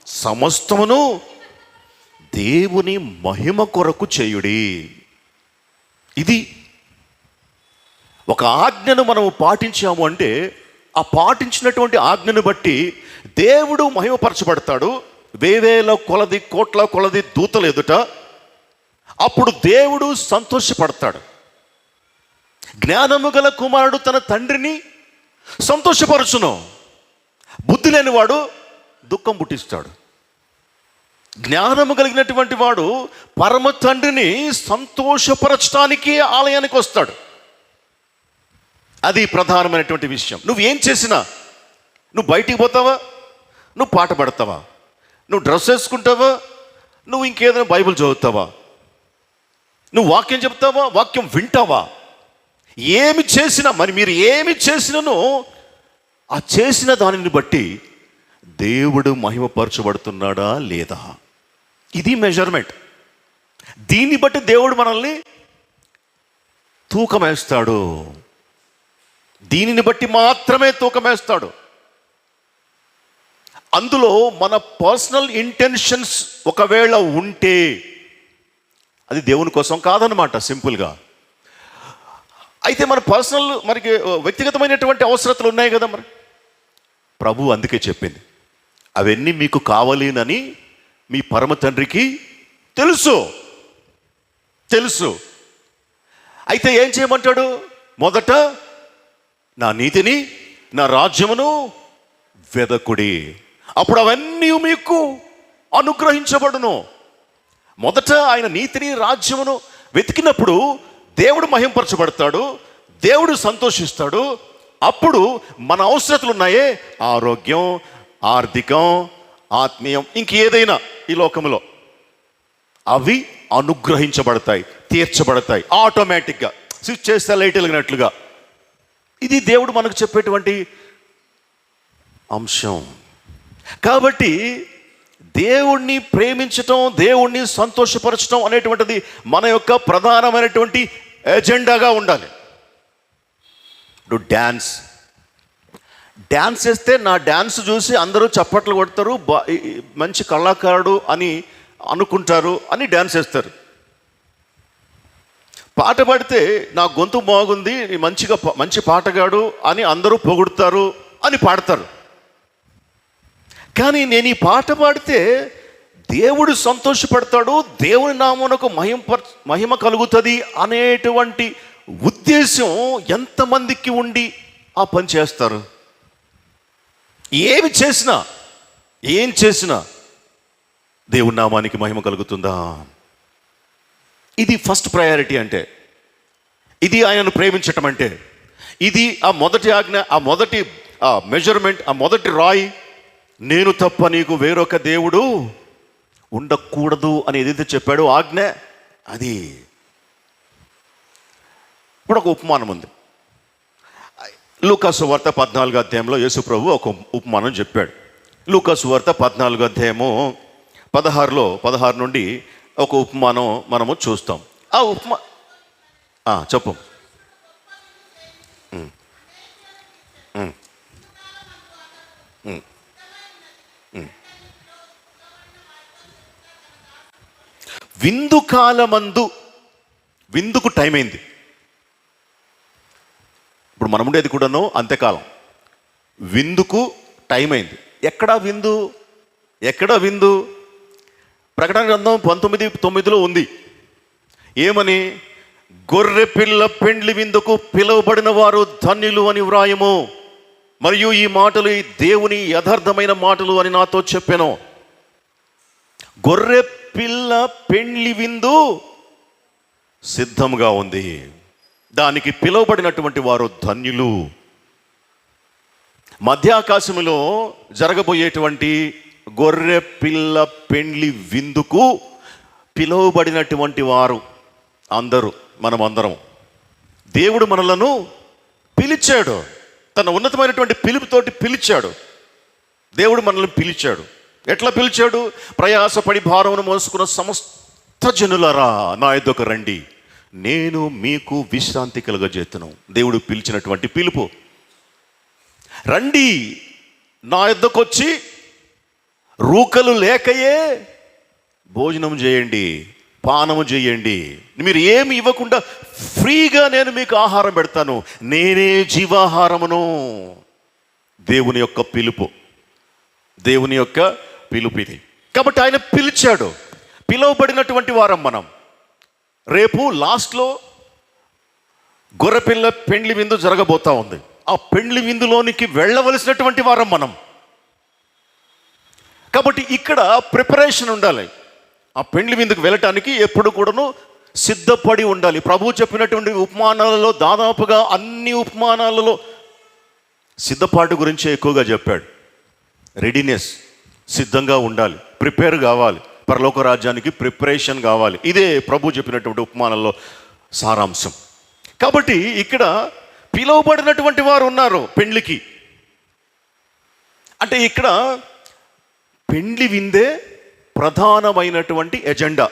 సమస్తమును దేవుని మహిమ కొరకు చేయుడి. ఇది ఒక ఆజ్ఞను మనము పాటించాము అంటే ఆ పాటించినటువంటి ఆజ్ఞను బట్టి దేవుడు మహిమపరచబడతాడు. వేవేల కొలది, కోట్ల కొలది దూతలు ఎదుట అప్పుడు దేవుడు సంతోషపడతాడు. జ్ఞానము గల కుమారుడు తన తండ్రిని సంతోషపరచును, బుద్ధి లేనివాడు దుఃఖం పుట్టిస్తాడు. జ్ఞానము కలిగినటువంటి వాడు పరమ తండ్రిని సంతోషపరచడానికి ఆలయానికి వస్తాడు. అది ప్రధానమైనటువంటి విషయం. నువ్వు ఏం చేసినా, నువ్వు బయటికి పోతావా, నువ్వు పాట పడతావా, నువ్వు డ్రెస్ వేసుకుంటావా, నువ్వు ఇంకేదైనా బైబిల్ చదువుతావా, నువ్వు వాక్యం చెప్తావా, వాక్యం వింటావా, ఏమి చేసినా, మరి మీరు ఏమి చేసినను ఆ చేసిన దానిని బట్టి దేవుడు మహిమపరచబడుతున్నాడా లేదా, ఇది మెజర్మెంట్. దీన్ని బట్టి దేవుడు మనల్ని తూకమేస్తాడు. దీనిని బట్టి మాత్రమే తూకమేస్తాడు. అందులో మన పర్సనల్ ఇంటెన్షన్స్ ఒకవేళ ఉంటే అది దేవుని కోసం కాదనమాట, సింపుల్గా. అయితే మన పర్సనల్, మనకి వ్యక్తిగతమైనటువంటి అవసరతలు ఉన్నాయి కదా. మరి ప్రభు అందుకే చెప్పింది, అవన్నీ మీకు కావాలినని మీ పరమ తండ్రికి తెలుసు. అయితే ఏం చేయమంటాడు? మొదట నా నీతిని, నా రాజ్యమును వెదకుడి, అప్పుడు అవన్నీ మీకు అనుగ్రహించబడును. మొదట ఆయన నీతిని, రాజ్యమును వెతికినప్పుడు దేవుడు మహింపరచబడతాడు, దేవుడు సంతోషిస్తాడు. అప్పుడు మన అవసరతలు ఉన్నాయే, ఆరోగ్యం, ఆర్థికం, ఆత్మీయం, ఇంకేదైనా ఈ లోకంలో, అవి అనుగ్రహించబడతాయి, తీర్చబడతాయి ఆటోమేటిక్గా. స్విచ్ చేస్తే లైట్ వెలిగినట్లుగా. ఇది దేవుడు మనకు చెప్పేటువంటి అంశం. కాబట్టి దేవుణ్ణి ప్రేమించటం, దేవుణ్ణి సంతోషపరచడం అనేటువంటిది మన యొక్క ప్రధానమైనటువంటి ఎజెండాగా ఉండాలి. ఇప్పుడు డ్యాన్స్ వేస్తే నా డ్యాన్స్ చూసి అందరూ చప్పట్లు కొడతారు, మంచి కళాకారుడు అని అనుకుంటారు అని డ్యాన్స్ వేస్తారు. పాట పాడితే నా గొంతు బాగుంది, మంచి పాటగాడు అని అందరూ పొగుడుతారు అని పాడతారు. కానీ నేను ఈ పాట పాడితే దేవుడు సంతోషపడతాడు, దేవుని నామమునకు మహిమ కలుగుతుంది అనేటువంటి ఉద్దేశం ఎంతమందికి ఉండి ఆ పని చేస్తారు? ఏం చేసినా దేవుని నామానికి మహిమ కలుగుతుందా? ఇది ఫస్ట్ ప్రయారిటీ. అంటే ఇది ఆయనను ప్రేమించటం అంటే ఇది ఆ మొదటి ఆజ్ఞ, ఆ మొదటి మెజర్మెంట్, ఆ మొదటి రాయి. నేను తప్ప నీకు వేరొక దేవుడు ఉండకూడదు అని ఏదైతే చెప్పాడో ఆజ్ఞ అది. ఇప్పుడు ఒక ఉపమానం ఉంది. లూకా సువార్త 14వ అధ్యాయంలో యేసు ప్రభు ఒక ఉపమానం చెప్పాడు. లూకా సువార్త 14వ అధ్యాయము 16 నుండి ఒక ఉపమానం మనము చూస్తాం. ఆ చెప్పు. విందు కాలమందు, విందుకు టైం అయింది. ఇప్పుడు మనం ఉండేది కూడాను అంత్యకాలం. విందుకు టైం అయింది. ఎక్కడా విందు? ప్రకటన గ్రంథం 19:9 ఉంది. ఏమని? గొర్రె పిల్ల పెండ్లి విందుకు పిలువబడిన వారు ధన్యులు అని వ్రాయము, మరియు ఈ మాటలు ఈ దేవుని యథార్థమైన మాటలు అని నాతో చెప్పాను. గొర్రె పిల్ల పెండ్లి విందు సిద్ధంగా ఉంది, దానికి పిలువబడినటువంటి వారు ధన్యులు. మధ్యాకాశములో జరగబోయేటువంటి గొర్రె పిల్ల పెండ్లి విందుకు పిలువబడినటువంటి వారు అందరూ, మనమందరం. దేవుడు మనలను పిలిచాడు, తన ఉన్నతమైనటువంటి పిలుపుతోటి పిలిచాడు. దేవుడు మనల్ని పిలిచాడు. ఎట్లా పిలిచాడు? ప్రయాసపడి భారమును మోసుకున్న సమస్త జనులారా నా యొద్దకు రండి, నేను మీకు విశ్రాంతి కలుగజేతును. దేవుడు పిలిచినటువంటి పిలుపు. రండి, నా యొద్దకు వచ్చి రూకలు లేకయే భోజనం చేయండి, పానము చేయండి. మీరు ఏమి ఇవ్వకుండా ఫ్రీగా నేను మీకు ఆహారం పెడతాను, నేనే జీవాహారమును. దేవుని యొక్క పిలుపు, దేవుని యొక్క పిలుపు ఇది. కాబట్టి ఆయన పిలిచాడు, పిలువబడినటువంటి వారం మనం. రేపు లాస్ట్లో గొర్రెపిల్ల పెండ్లి విందు జరగబోతా ఉంది. ఆ పెండ్లి విందులోనికి వెళ్ళవలసినటువంటి వారం మనం. కాబట్టి ఇక్కడ ప్రిపరేషన్ ఉండాలి. ఆ పెండ్లి విందుకు వెళ్ళటానికి ఎప్పుడు కూడాను సిద్ధపడి ఉండాలి. ప్రభువు చెప్పినటువంటి ఉపమానాలలో దాదాపుగా అన్ని ఉపమానాలలో సిద్ధపాటు గురించి ఎక్కువగా చెప్పాడు. రెడీనెస్, సిద్ధంగా ఉండాలి, ప్రిపేర్ కావాలి, పరలోక రాజ్యానికి ప్రిపరేషన్ కావాలి. ఇదే ప్రభు చెప్పినటువంటి ఉపమానంలో సారాంశం. కాబట్టి ఇక్కడ పిలువబడినటువంటి వారు ఉన్నారు పెండ్లికి. అంటే ఇక్కడ పెండ్లి విందే ప్రధానమైనటువంటి ఎజెండా.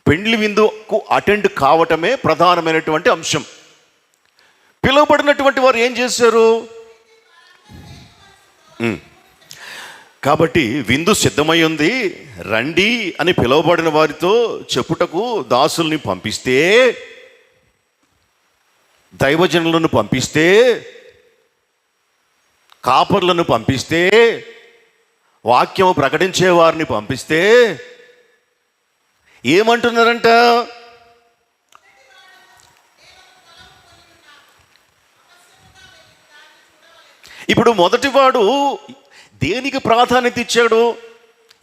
పెండ్లి విందుకు అటెండ్ కావటమే ప్రధానమైనటువంటి అంశం. పిలువబడినటువంటి వారు ఏం చేశారు? కాబట్టి విందు సిద్ధమై ఉంది, రండి అని పిలువబడిన వారితో చెప్పుటకు దాసుల్ని పంపిస్తే, దైవజనులను పంపిస్తే, కాపర్లను పంపిస్తే, వాక్యము ప్రకటించే వారిని పంపిస్తే ఏమంటున్నారంట? ఇప్పుడు మొదటివాడు దేనికి ప్రాధాన్యత ఇచ్చాడు?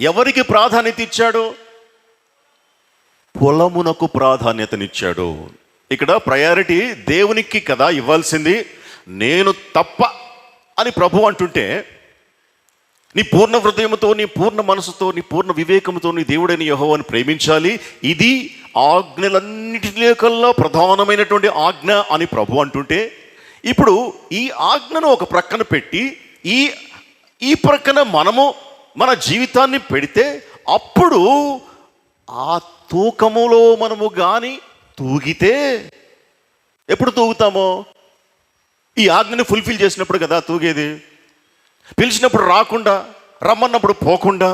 ఎవరికి ప్రాధాన్యత ఇచ్చాడు? పొలమునకు ప్రాధాన్యతనిచ్చాడు. ఇక్కడ ప్రయారిటీ దేవునికి కదా ఇవ్వాల్సింది. నేను తప్ప అని ప్రభు అంటుంటే, నీ పూర్ణ హృదయంతో, నీ పూర్ణ మనసుతో, నీ పూర్ణ వివేకంతో నీ దేవుడైన యెహోవాను ప్రేమించాలి. ఇది ఆజ్ఞలన్నిటికల్లా ప్రధానమైనటువంటి ఆజ్ఞ అని ప్రభు అంటుంటే, ఇప్పుడు ఈ ఆజ్ఞను ఒక ప్రక్కన పెట్టి ఈ ప్రక్కన మనము మన జీవితాన్ని పెడితే, అప్పుడు ఆ తూకములో మనము కానీ తూగితే, ఎప్పుడు తూగుతామో? ఈ ఆజ్ఞని ఫుల్ఫిల్ చేసినప్పుడు కదా తూగేది. పిలిచినప్పుడు రాకుండా, రమ్మన్నప్పుడు పోకుండా,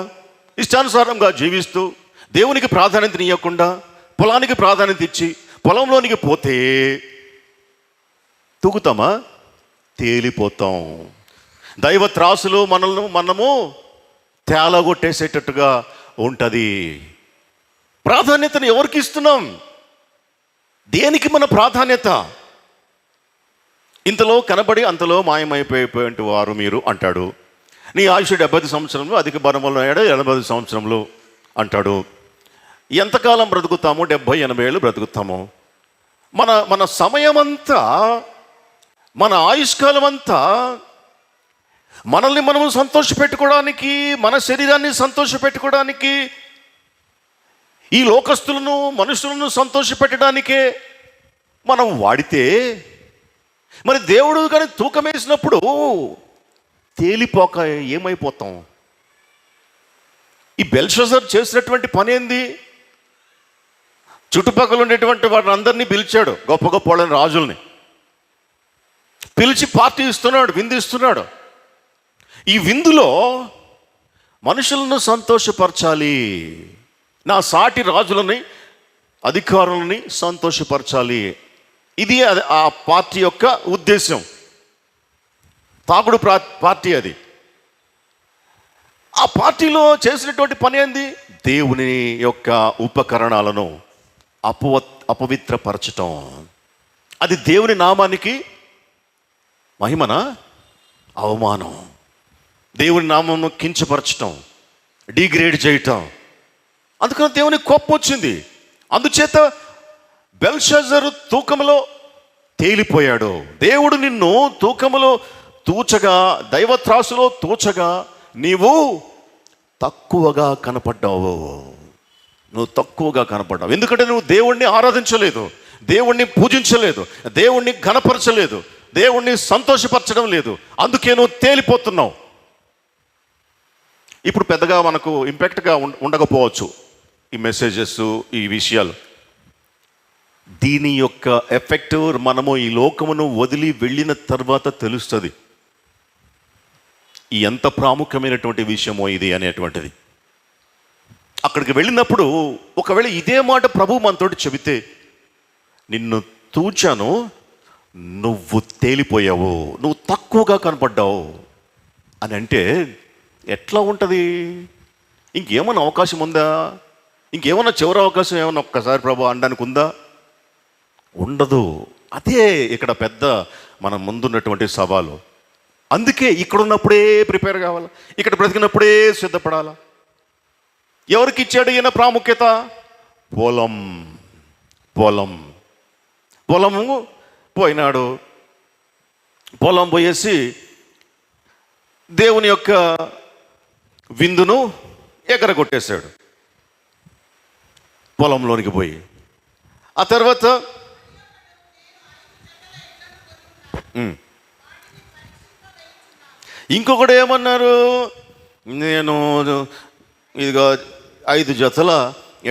ఇష్టానుసారంగా జీవిస్తూ, దేవునికి ప్రాధాన్యత ఇవ్వకుండా, పొలానికి ప్రాధాన్యత ఇచ్చి, పొలంలోనికి పోతే తూగుతామా? తేలిపోతాం. దైవ త్రాసులు మనము తేలగొట్టేసేటట్టుగా ఉంటుంది. ప్రాధాన్యతను ఎవరికి ఇస్తున్నాం? దేనికి మన ప్రాధాన్యత? ఇంతలో కనబడి అంతలో మాయమైపోయేటువంటి వారు మీరు అంటాడు. నీ ఆయుష్ 70 సంవత్సరంలో, అధిక బలములు 80 సంవత్సరంలో అంటాడు. ఎంతకాలం బ్రతుకుతాము? 70-80 ఏళ్ళు బ్రతుకుతాము. మన సమయమంతా, మన ఆయుష్కాలం అంతా మనల్ని మనము సంతోషపెట్టుకోవడానికి, మన శరీరాన్ని సంతోషపెట్టుకోవడానికి, ఈ లోకస్తులను, మనుషులను సంతోషపెట్టడానికే మనం వాడితే, మరి దేవుడు కానీ తూకం వేసినప్పుడు తేలిపోక ఏమైపోతాం? ఈ బెల్షజర్ చేసినటువంటి పని ఏంది? చుట్టుపక్కల ఉండేటువంటి వాటిని అందరినీ పిలిచాడు, గొప్ప గొప్ప వాళ్ళని, రాజుల్ని పిలిచి పార్టీ ఇస్తున్నాడు, విందు ఇస్తున్నాడు. ఈ విందులో మనుషులను సంతోషపరచాలి, నా సాటి రాజులని, అధికారులని సంతోషపరచాలి. ఇది ఆ పార్టీ యొక్క ఉద్దేశం. తాగుడు పార్టీ అది. ఆ పార్టీలో చేసినటువంటి పని ఏంది? దేవుని యొక్క ఉపకరణాలను అపవిత్రపరచటం. అది దేవుని నామానికి మహిమనా? అవమానం. దేవుని నామమును కించపరచటం, డిగ్రేడ్ చేయటం. అందుకని దేవునికి కోపం వచ్చింది. అందుచేత బెల్షజరు తూకములో తేలిపోయాడు. దేవుడు నిన్ను తూకములో తూచగా, దైవత్రాసులో తూచగా నీవు తక్కువగా కనపడ్డావు. నువ్వు తక్కువగా కనపడ్డావు. ఎందుకంటే నువ్వు దేవుణ్ణి ఆరాధించలేదు, దేవుణ్ణి పూజించలేదు, దేవుణ్ణి ఘనపరచలేదు, దేవుణ్ణి సంతోషపరచడం లేదు. అందుకే నువ్వు తేలిపోతున్నావు. ఇప్పుడు పెద్దగా మనకు ఇంపాక్ట్గా ఉండకపోవచ్చు ఈ మెసేజెస్, ఈ విషయాలు. దీని యొక్క ఎఫెక్ట్ మనము ఈ లోకమును వదిలి వెళ్ళిన తర్వాత తెలుస్తుంది, ఎంత ప్రాముఖ్యమైనటువంటి విషయమో ఇది అనేటువంటిది. అక్కడికి వెళ్ళినప్పుడు ఒకవేళ ఇదే మాట ప్రభు మనతోటి చెబితే, నిన్ను తూచాను, నువ్వు తేలిపోయావు, నువ్వు తక్కువగా కనపడ్డావు అని అంటే ఎట్లా ఉంటుంది? ఇంకేమన్నా అవకాశం ఉందా? ఇంకేమన్నా చివరి అవకాశం ఏమన్నా ఒక్కసారి ప్రభు అనడానికి ఉందా? ఉండదు. అదే ఇక్కడ పెద్ద మన ముందున్నటువంటి సవాలు. అందుకే ఇక్కడ ఉన్నప్పుడే ప్రిపేర్ కావాలా, ఇక్కడ బ్రతికినప్పుడే సిద్ధపడాలా. ఎవరికి ఇచ్చాడు ఈయన ప్రాముఖ్యత? పొలము పోయినాడు. పొలం పోయేసి దేవుని యొక్క విందును ఎగరగొట్టేశాడు పొలంలోనికి పోయి. ఆ తర్వాత ఇంకొకటి ఏమన్నారు? నేను ఇదిగో 5 జతల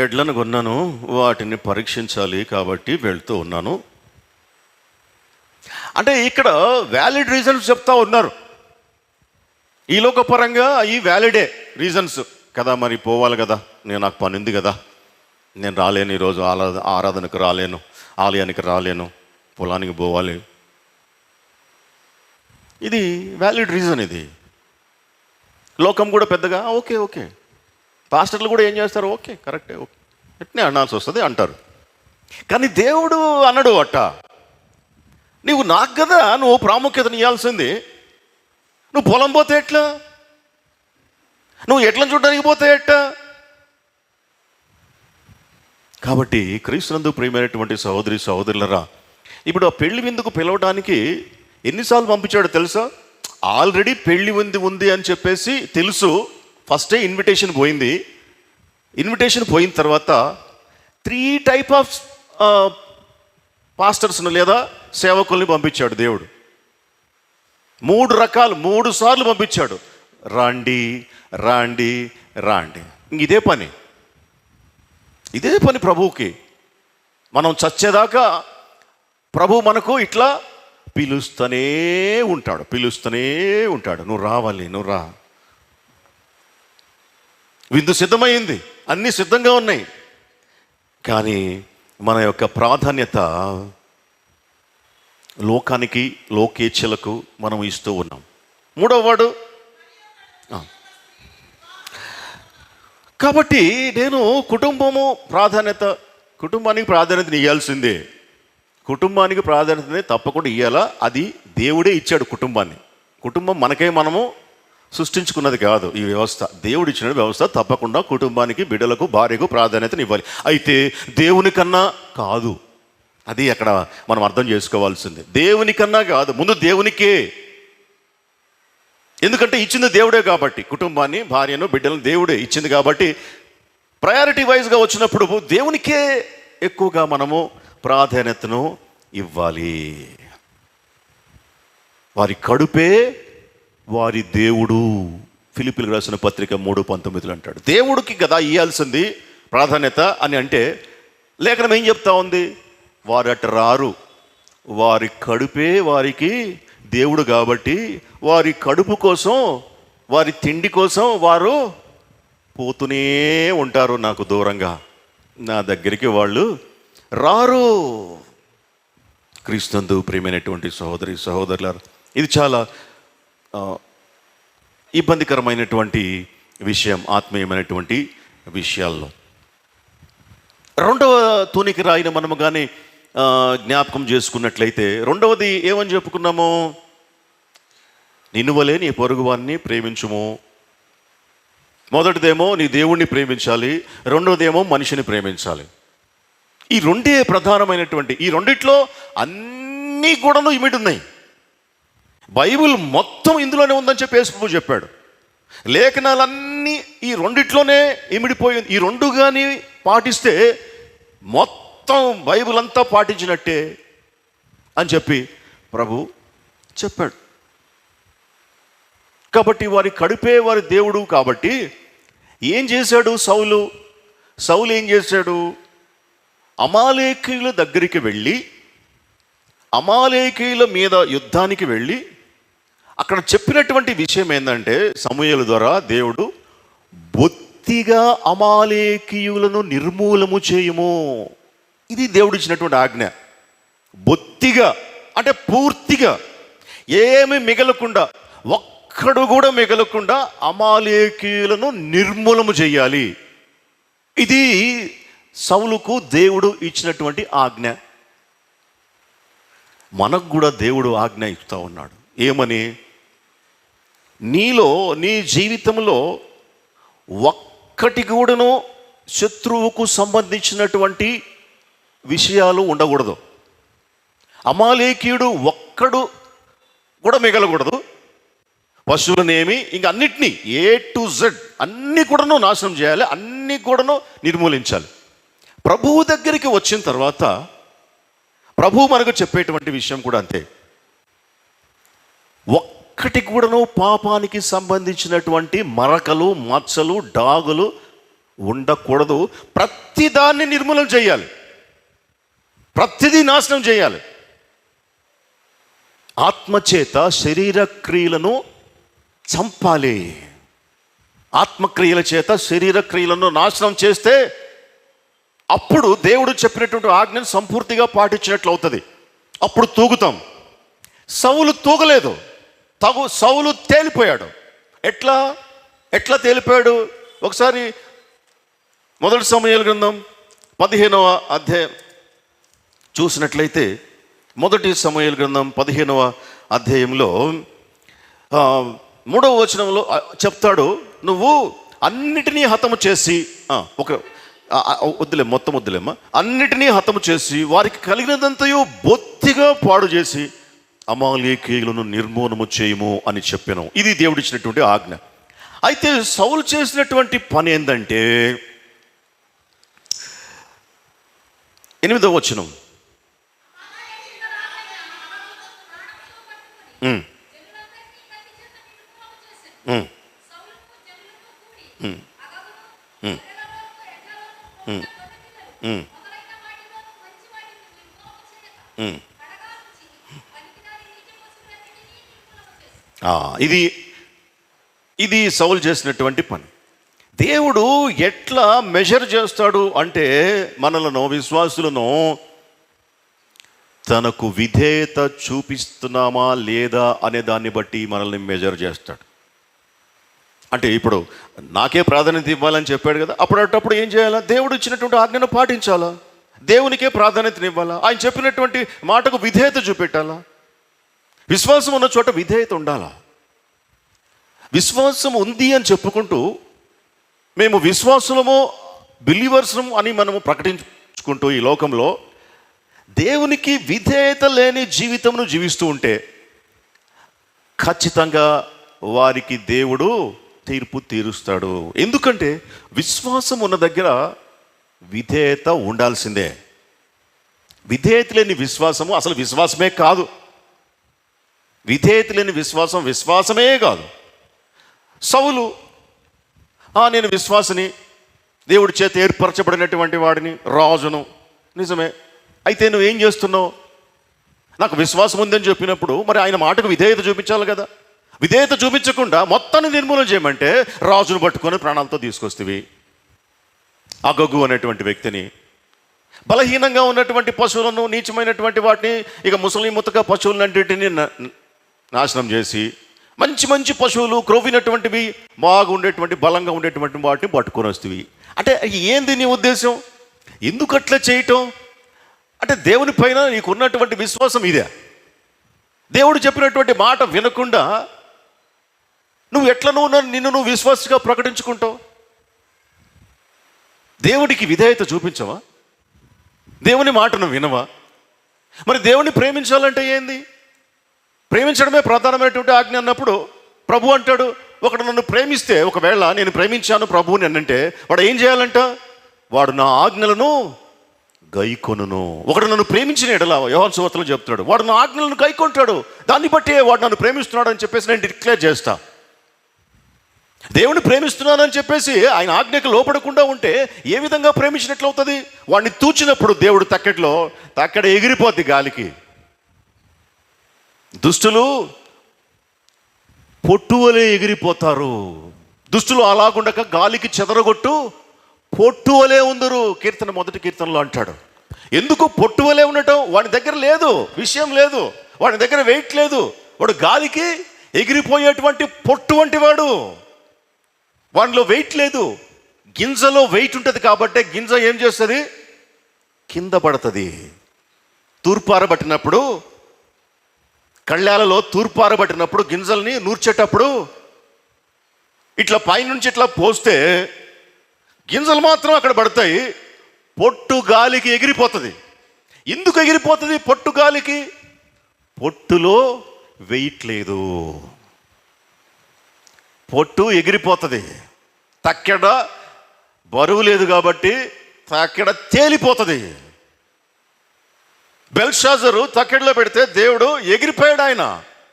ఎడ్లను కొన్నాను, వాటిని పరీక్షించాలి కాబట్టి వెళ్తూ ఉన్నాను. అంటే ఇక్కడ వ్యాలిడ్ రీజన్స్ చెప్తా ఉన్నారు. ఈ లోకపరంగా ఈ వ్యాలిడే రీజన్స్ కదా, మరి పోవాలి కదా, నాకు పని ఉంది కదా, నేను రాలేను, ఈరోజు ఆరాధనకు రాలేను, ఆలయానికి రాలేను, పొలానికి పోవాలి. ఇది వ్యాలిడ్ రీజన్. ఇది లోకం కూడా పెద్దగా ఓకే, పాస్టర్లు కూడా ఏం చేస్తారు? ఓకే, కరెక్టే, ఓకే, ఎట్నే అనాల్సి వస్తుంది అంటారు. కానీ దేవుడు అనడు అట్ట. నువ్వు నాకు కదా నువ్వు ప్రాముఖ్యతను ఇవ్వాల్సింది. నువ్వు పొలం పోతే ఎట్లా? నువ్వు ఎట్లను చూడడానికి పోతే ఎట్లా? కాబట్టి క్రీస్తునందు ప్రియమైనటువంటి సహోదరి సహోదరులరా, ఇప్పుడు ఆ పెళ్లి విందుకు పిలవడానికి ఎన్నిసార్లు పంపించాడో తెలుసా? ఆల్రెడీ పెళ్లి ఉంది అని చెప్పేసి తెలుసు. ఫస్టే ఇన్విటేషన్ పోయింది. ఇన్విటేషన్ పోయిన తర్వాత 3 టైప్ ఆఫ్ పాస్టర్స్ను లేదా సేవకుల్ని పంపించాడు దేవుడు. 3 రకాలు, 3 సార్లు పంపించాడు. రాండి రాండి రాండి. ఇదే పని ప్రభువుకి. మనం చచ్చేదాకా ప్రభు మనకు ఇట్లా పిలుస్తూనే ఉంటాడు. నువ్వు రావాలి, నువ్వు రా. విందు సిద్ధమైంది, అన్నీ సిద్ధంగా ఉన్నాయి. కానీ మన యొక్క ప్రాధాన్యత లోకానికి, లోకేచ్ఛలకు మనం ఇస్తూ ఉన్నాం. మూడవ వాడు కాబట్టి నేను కుటుంబానికి ప్రాధాన్యత ఇవ్వాల్సిందే. కుటుంబానికి ప్రాధాన్యతనే తప్పకుండా ఇవ్వాలా. అది దేవుడే ఇచ్చాడు కుటుంబాన్ని. కుటుంబం మనము సృష్టించుకున్నది కాదు. ఈ వ్యవస్థ దేవుడు ఇచ్చిన వ్యవస్థ. తప్పకుండా కుటుంబానికి, బిడ్డలకు, భార్యకు ప్రాధాన్యతను ఇవ్వాలి. అయితే దేవుని కన్నా కాదు. అది అక్కడ మనం అర్థం చేసుకోవాల్సింది. దేవుని కన్నా కాదు, ముందు దేవునికే. ఎందుకంటే ఇచ్చింది దేవుడే కాబట్టి, కుటుంబాన్ని, భార్యను, బిడ్డలను దేవుడే ఇచ్చింది కాబట్టి ప్రయారిటీ వైజ్గా వచ్చినప్పుడు దేవునికే ఎక్కువగా మనము ప్రాధాన్యతను ఇవ్వాలి. వారి కడుపే వారి దేవుడు. ఫిలిప్పీయులకు రాసిన పత్రిక 3:19 అంటాడు. దేవుడికి కదా ఇవ్వాల్సింది ప్రాధాన్యత అని అంటే లేఖనం ఏం చెప్తా ఉంది? వారు అట్ట రారు. వారి కడుపే వారికి దేవుడు కాబట్టి వారి కడుపు కోసం, వారి తిండి కోసం వారు పోతూనే ఉంటారు. నాకు దూరంగా, నా దగ్గరికి వాళ్ళు రారు. క్రీస్తునందు ప్రియమైనటువంటి సహోదరి సహోదరులారా, ఇది చాలా ఇబ్బందికరమైనటువంటి విషయం ఆత్మీయమైనటువంటి విషయాల్లో. రెండవ తూనికి రాయిని మనము కానీ జ్ఞాపకం చేసుకున్నట్లయితే, రెండవది ఏమని చెప్పుకున్నాము? నిన్ను వలె నీ పొరుగువాన్ని ప్రేమించుము. మొదటిదేమో నీ దేవుణ్ణి ప్రేమించాలి, రెండవదేమో మనిషిని ప్రేమించాలి. ఈ రెండే ప్రధానమైనటువంటి, ఈ రెండిట్లో అన్నీ కూడాను ఇమిడి ఉన్నాయి. బైబిల్ మొత్తం ఇందులోనే ఉందని చెప్పి యేసు చెప్పాడు. లేఖనాలన్నీ ఈ రెండిట్లోనే ఇమిడిపోయింది. ఈ రెండు కానీ పాటిస్తే మొత్తం బైబిల్ అంతా పాటించినట్టే అని చెప్పి ప్రభు చెప్పాడు. కాబట్టి వారి కడుపే వారి దేవుడు కాబట్టి ఏం చేశాడు సౌలు ఏం చేశాడు? అమాలేకీయుల దగ్గరికి వెళ్ళి, అమాలేకీయుల మీద యుద్ధానికి వెళ్ళి అక్కడ చెప్పినటువంటి విషయం ఏంటంటే, సమూయేలు ద్వారా దేవుడు బొత్తిగా అమాలేకీయులను నిర్మూలము చేయుము. ఇది దేవుడు ఇచ్చినటువంటి ఆజ్ఞ. బొత్తిగా అంటే పూర్తిగా, ఏమి మిగలకుండా, ఒక్కడు కూడా మిగలకుండా అమాలేకీయులను నిర్మూలము చేయాలి. ఇది సౌలుకు దేవుడు ఇచ్చినటువంటి ఆజ్ఞ. మనకు కూడా దేవుడు ఆజ్ఞ ఇస్తూ ఉన్నాడు. ఏమని? నీ జీవితంలో ఒక్కటి కూడాను శత్రువుకు సంబంధించినటువంటి విషయాలు ఉండకూడదు. అమాలేకీయుడు ఒక్కడు కూడా మిగలకూడదు. పశువులనేమి, ఇంకా అన్నిటినీ A to Z అన్నీ కూడాను నాశనం చేయాలి, అన్నీ కూడాను నిర్మూలించాలి. ప్రభువు దగ్గరికి వచ్చిన తర్వాత ప్రభువు మనకు చెప్పేటువంటి విషయం కూడా అంతే. ఒక్కటి కూడాను పాపానికి సంబంధించినటువంటి మరకలు, మచ్చలు, డాగులు ఉండకూడదు. ప్రతిదాన్ని నిర్మూలన చేయాలి, ప్రతిదీ నాశనం చేయాలి. ఆత్మచేత శరీర క్రియలను చంపాలి. ఆత్మక్రియల చేత శరీర క్రియలను నాశనం చేస్తే అప్పుడు దేవుడు చెప్పినటువంటి ఆజ్ఞను సంపూర్తిగా పాటించినట్లు అవుతుంది. అప్పుడు తూగుతాం. సౌలు తూగలేదు. సౌలు తేలిపోయాడు. ఎట్లా తేలిపోయాడు? ఒకసారి మొదటి సమూయేలు గ్రంథం 15వ అధ్యాయం చూసినట్లయితే, మొదటి సమూయేలు గ్రంథం 15వ అధ్యాయంలో 3వ వచనంలో చెప్తాడు, నువ్వు అన్నిటినీ హతము చేసి, మొత్తం వద్దులేమ్మా, అన్నిటినీ హతము చేసి వారికి కలిగినదంతయు బొత్తిగా పాడు చేసి అమాలేకీయులను నిర్మూలము చేయము అని చెప్పాను. ఇది దేవుడు ఇచ్చినటువంటి ఆజ్ఞ. అయితే సౌలు చేసినటువంటి పని ఏంటంటే, 8వ వచనం, ఇది సౌలు చేసినటువంటి పని. దేవుడు ఎట్లా మెజర్ చేస్తాడు అంటే మనలను, విశ్వాసులను, తనకు విధేయత చూపిస్తున్నామా లేదా అనే దాన్ని బట్టి మనల్ని మెజర్ చేస్తాడు. అంటే ఇప్పుడు నాకే ప్రాధాన్యత ఇవ్వాలని చెప్పాడు కదా, అప్పుడప్పుడు ఏం చేయాలా? దేవుడు ఇచ్చినటువంటి ఆజ్ఞను పాటించాలా, దేవునికే ప్రాధాన్యతనివ్వాలా, ఆయన చెప్పినటువంటి మాటకు విధేయత చూపెట్టాలా. విశ్వాసం ఉన్న చోట విధేయత ఉండాలా. విశ్వాసం ఉంది అని చెప్పుకుంటూ మేము విశ్వాసులము, బిలీవర్స్ము అని మనము ప్రకటించుకుంటూ ఈ లోకంలో దేవునికి విధేయత లేని జీవితంను జీవిస్తూ ఉంటే ఖచ్చితంగా వారికి దేవుడు తీర్పు తీరుస్తాడు. ఎందుకంటే విశ్వాసం ఉన్న దగ్గర విధేయత ఉండాల్సిందే. విధేయత లేని విశ్వాసము అసలు విశ్వాసమే కాదు. విధేయత లేని విశ్వాసం విశ్వాసమే కాదు. సౌలు, నేను విశ్వాసిని, దేవుడి చేత ఏర్పరచబడినటువంటి వాడిని, రాజును, నిజమే, అయితే నువ్వేం చేస్తున్నావు? నాకు విశ్వాసం ఉందని చెప్పినప్పుడు మరి ఆయన మాటకు విధేయత చూపించాలి కదా. విధేయత చూపించకుండా మొత్తాన్ని నిర్మూలన చేయమంటే రాజును పట్టుకొని ప్రాణాలతో తీసుకొస్తేవి. అగగు అనేటువంటి వ్యక్తిని, బలహీనంగా ఉన్నటువంటి పశువులను, నీచమైనటువంటి వాటిని, ఇక ముసలి ముతక పశువులన్నింటినీ నాశనం చేసి మంచి మంచి పశువులు, క్రొవ్వినటువంటివి, బాగా ఉండేటువంటి, బలంగా ఉండేటువంటి వాటిని పట్టుకొని వస్తేవి. అంటే ఏంది నీ ఉద్దేశం? ఎందుకు అట్లా చేయటం? అంటే దేవుని పైన నీకు ఉన్నటువంటి విశ్వాసం ఇదే. దేవుడు చెప్పినటువంటి మాట వినకుండా నువ్వు ఎట్లా నిన్ను నువ్వు విశ్వాసగా ప్రకటించుకుంటావు? దేవుడికి విధేయత చూపించవా? దేవుని మాటను వినవా? మరి దేవుని ప్రేమించాలంటే ఏంది? ప్రేమించడమే ప్రధానమైనటువంటి ఆజ్ఞ అన్నప్పుడు ప్రభు అంటాడు, ఒకడు నన్ను ప్రేమిస్తే, ఒకవేళ నేను ప్రేమించాను ప్రభువుని అనంటే వాడు ఏం చేయాలంట? వాడు నా ఆజ్ఞలను గైకొనును. ఒకడు నన్ను ప్రేమించిన ఎడల, యోహాను సువార్తలో చెప్తాడు, వాడు నా ఆజ్ఞలను గైకొంటాడు, దాన్ని బట్టి వాడు నన్ను ప్రేమిస్తున్నాడు అని చెప్పేసి నేను డిక్లేర్ చేస్తా. దేవుని ప్రేమిస్తున్నానని చెప్పేసి ఆయన ఆజ్ఞకు లోపడకుండా ఉంటే ఏ విధంగా ప్రేమించినట్లు అవుతుంది? వాడిని తూచినప్పుడు దేవుడు తక్కడ ఎగిరిపోద్ది గాలికి. దుష్టులు పొట్టువలే ఎగిరిపోతారు. దుష్టులు అలాగుండక గాలికి చెదరగొట్టు పొట్టువలే ఉందరు. మొదటి కీర్తనలో అంటాడు. ఎందుకు పొట్టువలే ఉండటం? వాడి దగ్గర లేదు, విషయం లేదు, వాడి దగ్గర వెయిట్ లేదు. వాడు గాలికి ఎగిరిపోయేటువంటి పొట్టు వంటి వాడు. వాడిలో వెయిట్ లేదు. గింజలో వెయిట్ ఉంటుంది కాబట్టి గింజ ఏం చేస్తుంది? కింద పడుతుంది. తూర్పారబట్టినప్పుడు, కళ్ళాలలో తూర్పారబట్టినప్పుడు గింజల్ని నూర్చేటప్పుడు ఇట్లా పైనుంచి ఇట్లా పోస్తే గింజలు మాత్రం అక్కడ పడతాయి, పొట్టు గాలికి ఎగిరిపోతుంది. ఎందుకు ఎగిరిపోతుంది పొట్టు గాలికి? పొట్టులో వెయిట్ లేదు, పొట్టు ఎగిరిపోతుంది. తక్కెడ బరువు లేదు కాబట్టి తక్కెడ తేలిపోతుంది. బెల్షాజరు తక్కెడలో పెడితే దేవుడు ఎగిరిపోయాడు, ఆయన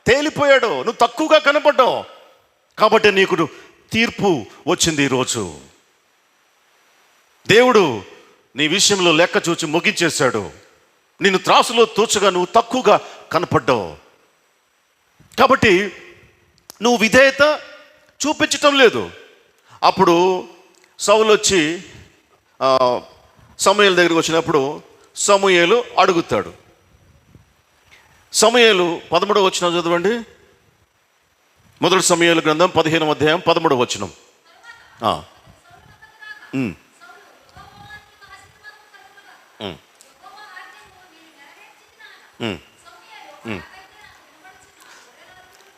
తేలిపోయాడు. నువ్వు తక్కువగా కనపడ్డావు కాబట్టి నీకు తీర్పు వచ్చింది ఈరోజు. దేవుడు నీ విషయంలో లెక్క చూచి ముగించేశాడు. నిన్ను త్రాసులో తూచగా నువ్వు తక్కువగా కనపడ్డావు కాబట్టి నువ్వు విధేయత చూపించటం లేదు. అప్పుడు సౌలు వచ్చి సమూయేలు దగ్గరికి వచ్చినప్పుడు సమూయేలు అడుగుతాడు. సమూయేలు 13వ వచనం చదవండి. మొదటి సమూయేలు గ్రంథం 15వ అధ్యాయం 13వ వచనం.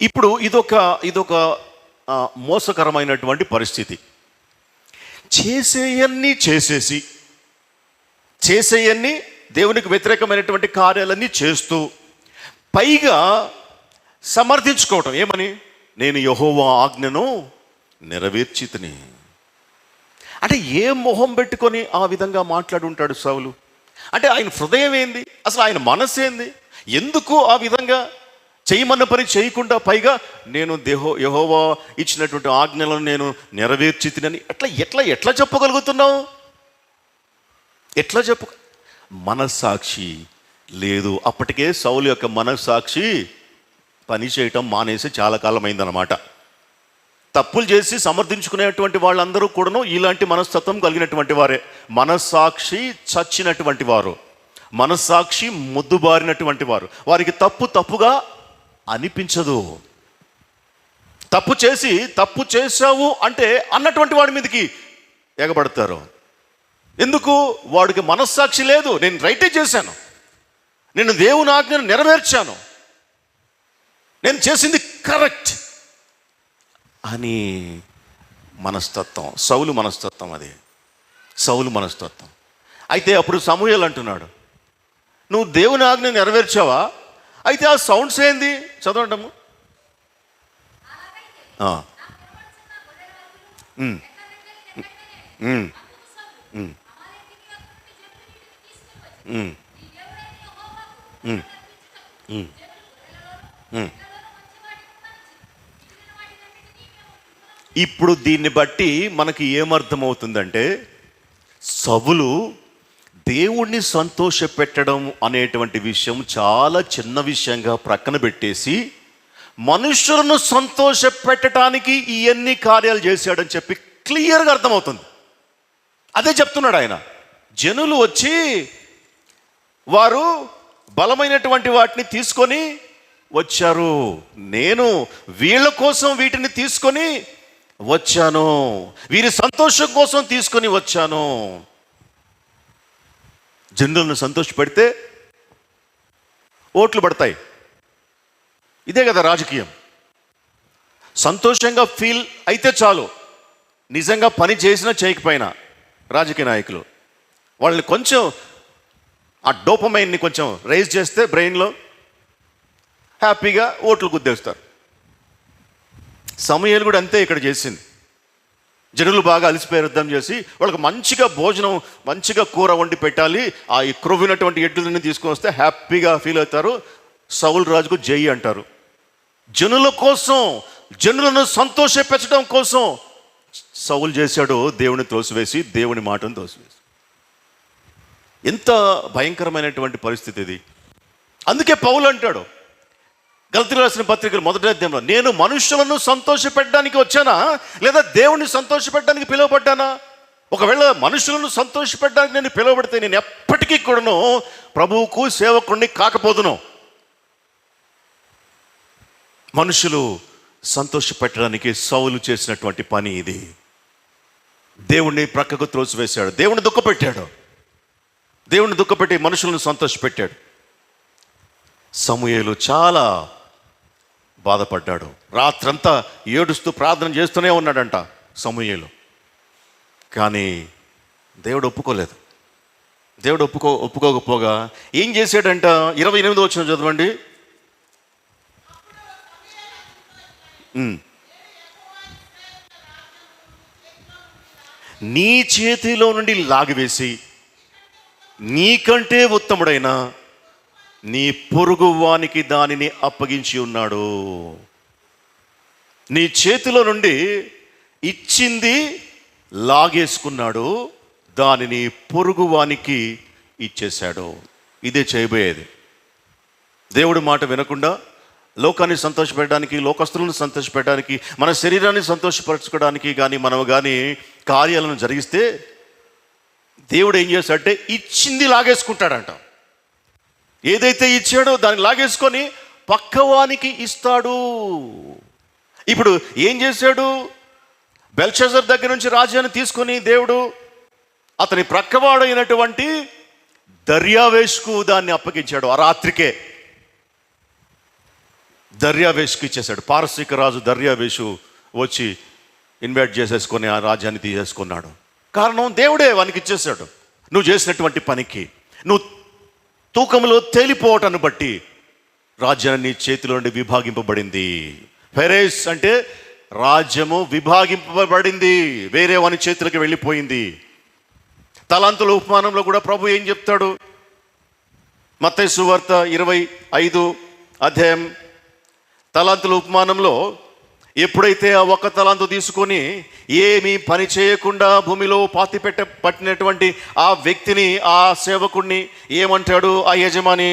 ఇప్పుడు ఇదొక మోసకరమైనటువంటి పరిస్థితి. చేసేయన్ని దేవునికి వ్యతిరేకమైనటువంటి కార్యాలన్నీ చేస్తూ పైగా సమర్థించుకోవటం. ఏమని? నేను యెహోవా ఆజ్ఞను నెరవేర్చితిని. అంటే ఏ మొహం పెట్టుకొని ఆ విధంగా మాట్లాడి ఉంటాడు సౌలు? అంటే ఆయన హృదయం ఏంది? అసలు ఆయన మనసు ఏంది? ఎందుకు ఆ విధంగా చేయమన్న పని చేయకుండా పైగా నేను యెహోవా ఇచ్చినటువంటి ఆజ్ఞలను నేను నెరవేర్చితినని ఎట్లా చెప్పగలుగుతున్నావు? ఎట్లా చెప్పు? మనస్సాక్షి లేదు. అప్పటికే సౌలు యొక్క మనస్సాక్షి పని చేయటం మానేసి చాలా కాలం అయిందన్నమాట. తప్పులు చేసి సమర్థించుకునేటువంటి వాళ్ళందరూ కూడాను ఇలాంటి మనస్తత్వం కలిగినటువంటి వారే. మనస్సాక్షి చచ్చినటువంటి వారు, మనస్సాక్షి ముద్దుబారినటువంటి వారు. వారికి తప్పు తప్పుగా అనిపించదు. తప్పు చేసి తప్పు చేశావు అంటే అన్నటువంటి వాడి మీదకి ఎగబడతారు. ఎందుకు? వాడికి మనస్సాక్షి లేదు. నేను రైటే చేశాను, నేను దేవుని ఆజ్ఞను నెరవేర్చాను, నేను చేసింది కరెక్ట్ అని మనస్తత్వం. సౌలు మనస్తత్వం అది, సౌలు మనస్తత్వం. అయితే అప్పుడు సమూయేలు అంటున్నాడు, నువ్వు దేవుని ఆజ్ఞను నెరవేర్చావా? అయితే ఆ సౌండ్స్ ఏంది? చదవడము. ఇప్పుడు దీన్ని బట్టి మనకి ఏమర్థమవుతుందంటే, సౌలు దేవుణ్ణి సంతోషపెట్టడం అనేటువంటి విషయం చాలా చిన్న విషయంగా ప్రక్కన పెట్టేసి మనుషులను సంతోషపెట్టడానికి ఇవన్నీ కార్యాలు చేశాడని చెప్పి క్లియర్గా అర్థమవుతుంది. అదే చెప్తున్నాడు ఆయన. జనులు వచ్చి వారు బలమైనటువంటి వాటిని తీసుకొని వచ్చారు, నేను వీళ్ళ కోసం వీటిని తీసుకొని వచ్చాను, వీరి సంతోషం కోసం తీసుకొని వచ్చాను. జనులను సంతోషపెడితే ఓట్లు పడతాయి. ఇదే కదా రాజకీయం. సంతోషంగా ఫీల్ అయితే చాలు, నిజంగా పని చేసినా చేయకపోయినా రాజకీయ నాయకులు వాళ్ళని కొంచెం ఆ డోపమైన్ని కొంచెం రైజ్ చేస్తే బ్రెయిన్లో హ్యాపీగా ఓట్లు గుద్దేస్తారు. సమూయేలు కూడా అంతే ఇక్కడ చేసింది. జనులు బాగా అలసిపోయి యుద్ధం చేసి వాళ్ళకి మంచిగా భోజనం, మంచిగా కూర వండి పెట్టాలి, ఆ క్రొవ్వినటువంటి ఎడ్లని తీసుకొని వస్తే హ్యాపీగా ఫీల్ అవుతారు. సౌలు రాజుకు జై అంటారు. జనుల కోసం, జనులను సంతోషపెట్టడం కోసం సౌలు చేశాడు దేవుని తోసివేసి, దేవుని మాటను తోసివేసి. ఎంత భయంకరమైనటువంటి పరిస్థితి ఇది. అందుకే పౌలు అంటాడు గలతీయులకు రాసిన పత్రికలు 1వ అధ్యాయంలో, నేను మనుషులను సంతోషపెట్టడానికి వచ్చానా లేదా దేవుణ్ణి సంతోషపెట్టడానికి పిలువబడ్డానా? ఒకవేళ మనుషులను సంతోషపెట్టడానికి నేను పిలువబడితే నేను ఎప్పటికీ కూడాను ప్రభువుకు సేవకుడిని కాకపోదును. మనుషులు సంతోషపెట్టడానికి సౌలు చేసినటువంటి పని ఇది. దేవుణ్ణి ప్రక్కకు త్రోసివేశాడు, దేవుని దుఃఖపెట్టాడు, దేవుని దుఃఖపెట్టి మనుషులను సంతోషపెట్టాడు. సమూయేలు చాలా బాధపడ్డాడు. రాత్రంతా ఏడుస్తూ ప్రార్థన చేస్తూనే ఉన్నాడంట సమూయేలు. కానీ దేవుడు ఒప్పుకోలేదు. దేవుడు ఒప్పుకోకపోగా ఏం చేశాడంట? 28వ వచనం చదవండి. నీ చేతిలో నుండి లాగివేసి నీకంటే ఉత్తముడైన నీ పొరుగు వానికి దానిని అప్పగించి ఉన్నాడు. నీ చేతిలో నుండి ఇచ్చింది లాగేసుకున్నాడు, దానిని పొరుగు వానికి ఇచ్చేశాడు. ఇదే చేయబోయేది. దేవుడి మాట వినకుండా లోకాన్ని సంతోషపెట్టడానికి, లోకస్తులను సంతోషపెట్టడానికి, మన శరీరాన్ని సంతోషపరచుకోవడానికి మనం కానీ కార్యాలను జరిగిస్తే దేవుడు ఏం చేస్తాడంటే ఇచ్చింది లాగేసుకుంటాడంట. ఏదైతే ఇచ్చాడో దాన్ని లాగేసుకొని పక్కవానికి ఇస్తాడు. ఇప్పుడు ఏం చేశాడు? బెల్షజర్ దగ్గర నుంచి రాజ్యాన్ని తీసుకొని దేవుడు అతని ప్రక్కవాడు అయినటువంటి దర్యావేషుకు దాన్ని అప్పగించాడు. ఆ రాత్రికే దర్యావేషుకు ఇచ్చేశాడు. పారసీక రాజు దర్యావేషు వచ్చి ఇన్వైట్ చేసేసుకొని ఆ రాజ్యాన్ని తీసేసుకున్నాడు. కారణం దేవుడే వానికి ఇచ్చేశాడు. నువ్వు చేసినటువంటి పనికి, నువ్వు తూకంలో తేలిపోవటాన్ని బట్టి రాజ్యాన్ని చేతిలో నుండి విభాగింపబడింది. ఫెరేస్ అంటే రాజ్యము విభాగింపబడింది, వేరే వాని చేతులకు వెళ్ళిపోయింది. తలాంతుల ఉపమానంలో కూడా ప్రభు ఏం చెప్తాడు? మత్తయి సువార్త 25వ అధ్యాయం తలాంతుల ఉపమానంలో, ఎప్పుడైతే ఆ ఒక్క తలాంతు తీసుకొని ఏమీ పని చేయకుండా భూమిలో పట్టినటువంటి ఆ వ్యక్తిని, ఆ సేవకుడిని ఏమంటాడు ఆ యజమాని?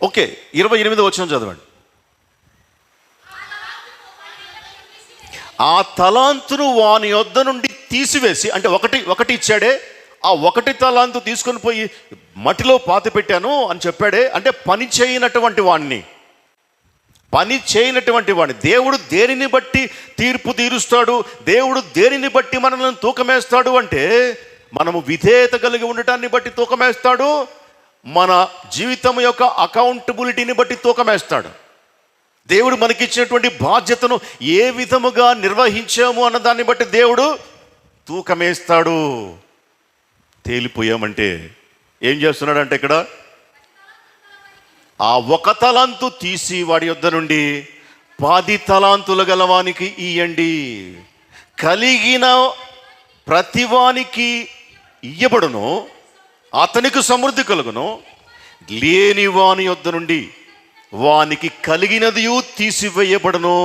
ఓకే, 28వ వచనం చదవండి. ఆ తలాంతును వాని యొద్ద నుండి తీసివేసి, అంటే ఒకటి ఇచ్చాడే, ఆ ఒకటి తలాంతు తీసుకొని పోయి మట్టిలో పాతి పెట్టాను అని చెప్పాడే, అంటే పని చేయనటువంటి వాడిని దేవుడు దేనిని బట్టి తీర్పు తీరుస్తాడు, దేవుడు దేనిని బట్టి మనల్ని తూకమేస్తాడు అంటే, మనము విధేయత కలిగి ఉండటాన్ని బట్టి తూకమేస్తాడు, మన జీవితం యొక్క అకౌంటబిలిటీని బట్టి తూకమేస్తాడు. దేవుడు మనకిచ్చినటువంటి బాధ్యతను ఏ విధముగా నిర్వహించాము అన్న దాన్ని బట్టి దేవుడు తూకమేస్తాడు. తేలిపోయామంటే ఏం చేస్తున్నాడంటే ఇక్కడ ఆ ఒక తలాంతు తీసి వాడి యొద్ద నుండి 10 తలాంతులు గలవానికి ఇయ్యండి, కలిగిన ప్రతివానికి ఇయ్యబడును, అతనికి సమృద్ధి కలుగును, లేని వాని యొద్ద నుండి వానికి కలిగినది తీసివేయబడును.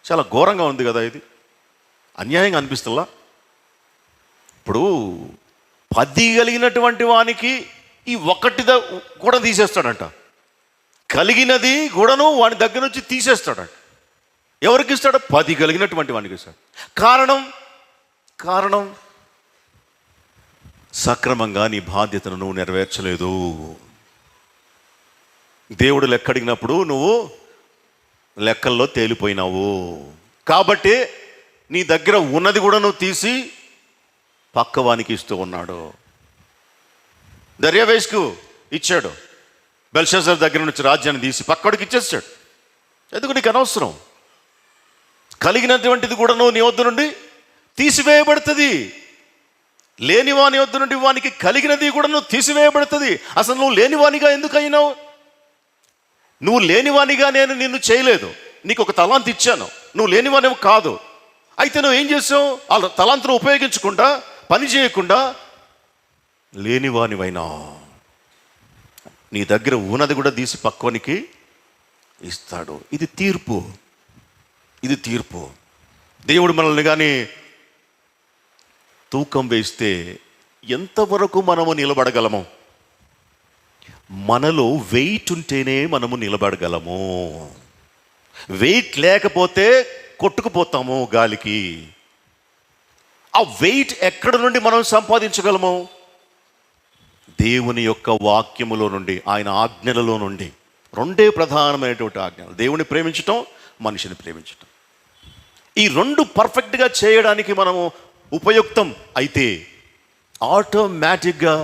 చాలా ఘోరంగా ఉంది కదా, ఇది అన్యాయంగా అనిపిస్తుందా? ఇప్పుడు 10 కలిగినటువంటి వానికి ఈ ఒకటి కూడా తీసేస్తాడంట, కలిగినది కూడాను వాని దగ్గర నుంచి తీసేస్తాడంట. ఎవరికి ఇస్తాడు? 10 కలిగినటువంటి వానికి ఇస్తాడు. కారణం సక్రమంగా నీ బాధ్యతను నువ్వు నెరవేర్చలేదు. దేవుడు లెక్క అడిగినప్పుడు నువ్వు లెక్కల్లో తేలిపోయినావు, కాబట్టి నీ దగ్గర ఉన్నది కూడా నువ్వు తీసి పక్కవానికి ఇస్తూ ఉన్నాడు. దర్యావేష్కు ఇచ్చాడు, బెల్షాజర్ దగ్గర నుంచి రాజ్యాన్ని తీసి పక్కడికి ఇచ్చేస్తాడు. ఎందుకు? నీకు అనవసరం. కలిగినటువంటిది కూడా నువ్వు నీ వద్ద నుండి తీసివేయబడుతుంది, లేనివాని వద్ద నుండి వానికి కలిగినది కూడా నువ్వు తీసివేయబడుతుంది. అసలు నువ్వు లేనివానిగా ఎందుకు అయినావు? నువ్వు లేనివానిగా నేను నిన్ను చేయలేదు, నీకు ఒక తలాంతు ఇచ్చాను, నువ్వు లేనివానివి కాదు. అయితే నువ్వు ఏం చేసావు? ఆ తలాంతును ఉపయోగించకుండా, పని చేయకుండా లేనివానివైనా. నీ దగ్గర ఉన్నది కూడా తీసి పక్వానికి ఇస్తాడు. ఇది తీర్పు. దేవుడు మనల్ని కానీ తూకం వేస్తే ఎంతవరకు మనము నిలబడగలము? మనలో వెయిట్ ఉంటేనే మనము నిలబడగలము. వెయిట్ లేకపోతే కొట్టుకుపోతాము గాలికి. ఆ వెయిట్ ఎక్కడ నుండి మనం సంపాదించగలము? దేవుని యొక్క వాక్యములో నుండి, ఆయన ఆజ్ఞలలో నుండి. 2 ప్రధానమైనటువంటి ఆజ్ఞలు: దేవుని ప్రేమించటం, మనిషిని ప్రేమించటం. ఈ 2 పర్ఫెక్ట్గా చేయడానికి మనము ఉపయుక్తం అయితే ఆటోమేటిక్గా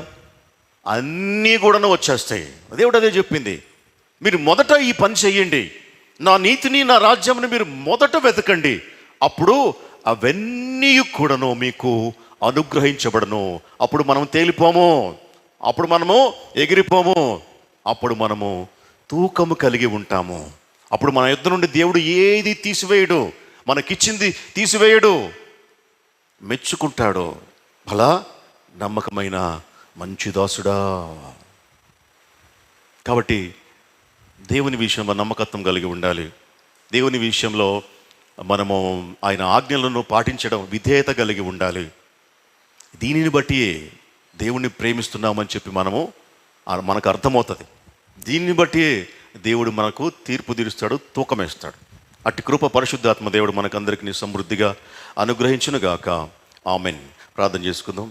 అన్నీ కూడా వచ్చేస్తాయి. దేవుడు అదే చెప్పింది, మీరు మొదట ఈ పని చెయ్యండి, నా నీతిని, నా రాజ్యంని మీరు మొదట వెతకండి, అప్పుడు అవన్నీ కూడాను మీకు అనుగ్రహించబడను. అప్పుడు మనం తేలిపోము, అప్పుడు మనము ఎగిరిపోము, అప్పుడు మనము తూకము కలిగి ఉంటాము. అప్పుడు మన యుద్ధ నుండి దేవుడు ఏది తీసివేయడు, మనకిచ్చింది తీసివేయడు, మెచ్చుకుంటాడు. భలా నమ్మకమైన మంచి దాసుడా. కాబట్టి దేవుని విషయంలో నమ్మకత్వం కలిగి ఉండాలి. దేవుని విషయంలో మనము ఆయన ఆజ్ఞలను పాటించడం, విధేయత కలిగి ఉండాలి. దీనిని బట్టి దేవుణ్ణి ప్రేమిస్తున్నామని చెప్పి మనకు అర్థమవుతుంది. దీనిని బట్టి దేవుడు మనకు తీర్పు తీరుస్తాడు, తూకమేస్తాడు. అట్టి కృప పరిశుద్ధాత్మ దేవుడు మనకందరికీ సమృద్ధిగా అనుగ్రహించునుగాక. ఆమెన్. ప్రార్థన చేసుకుందాం.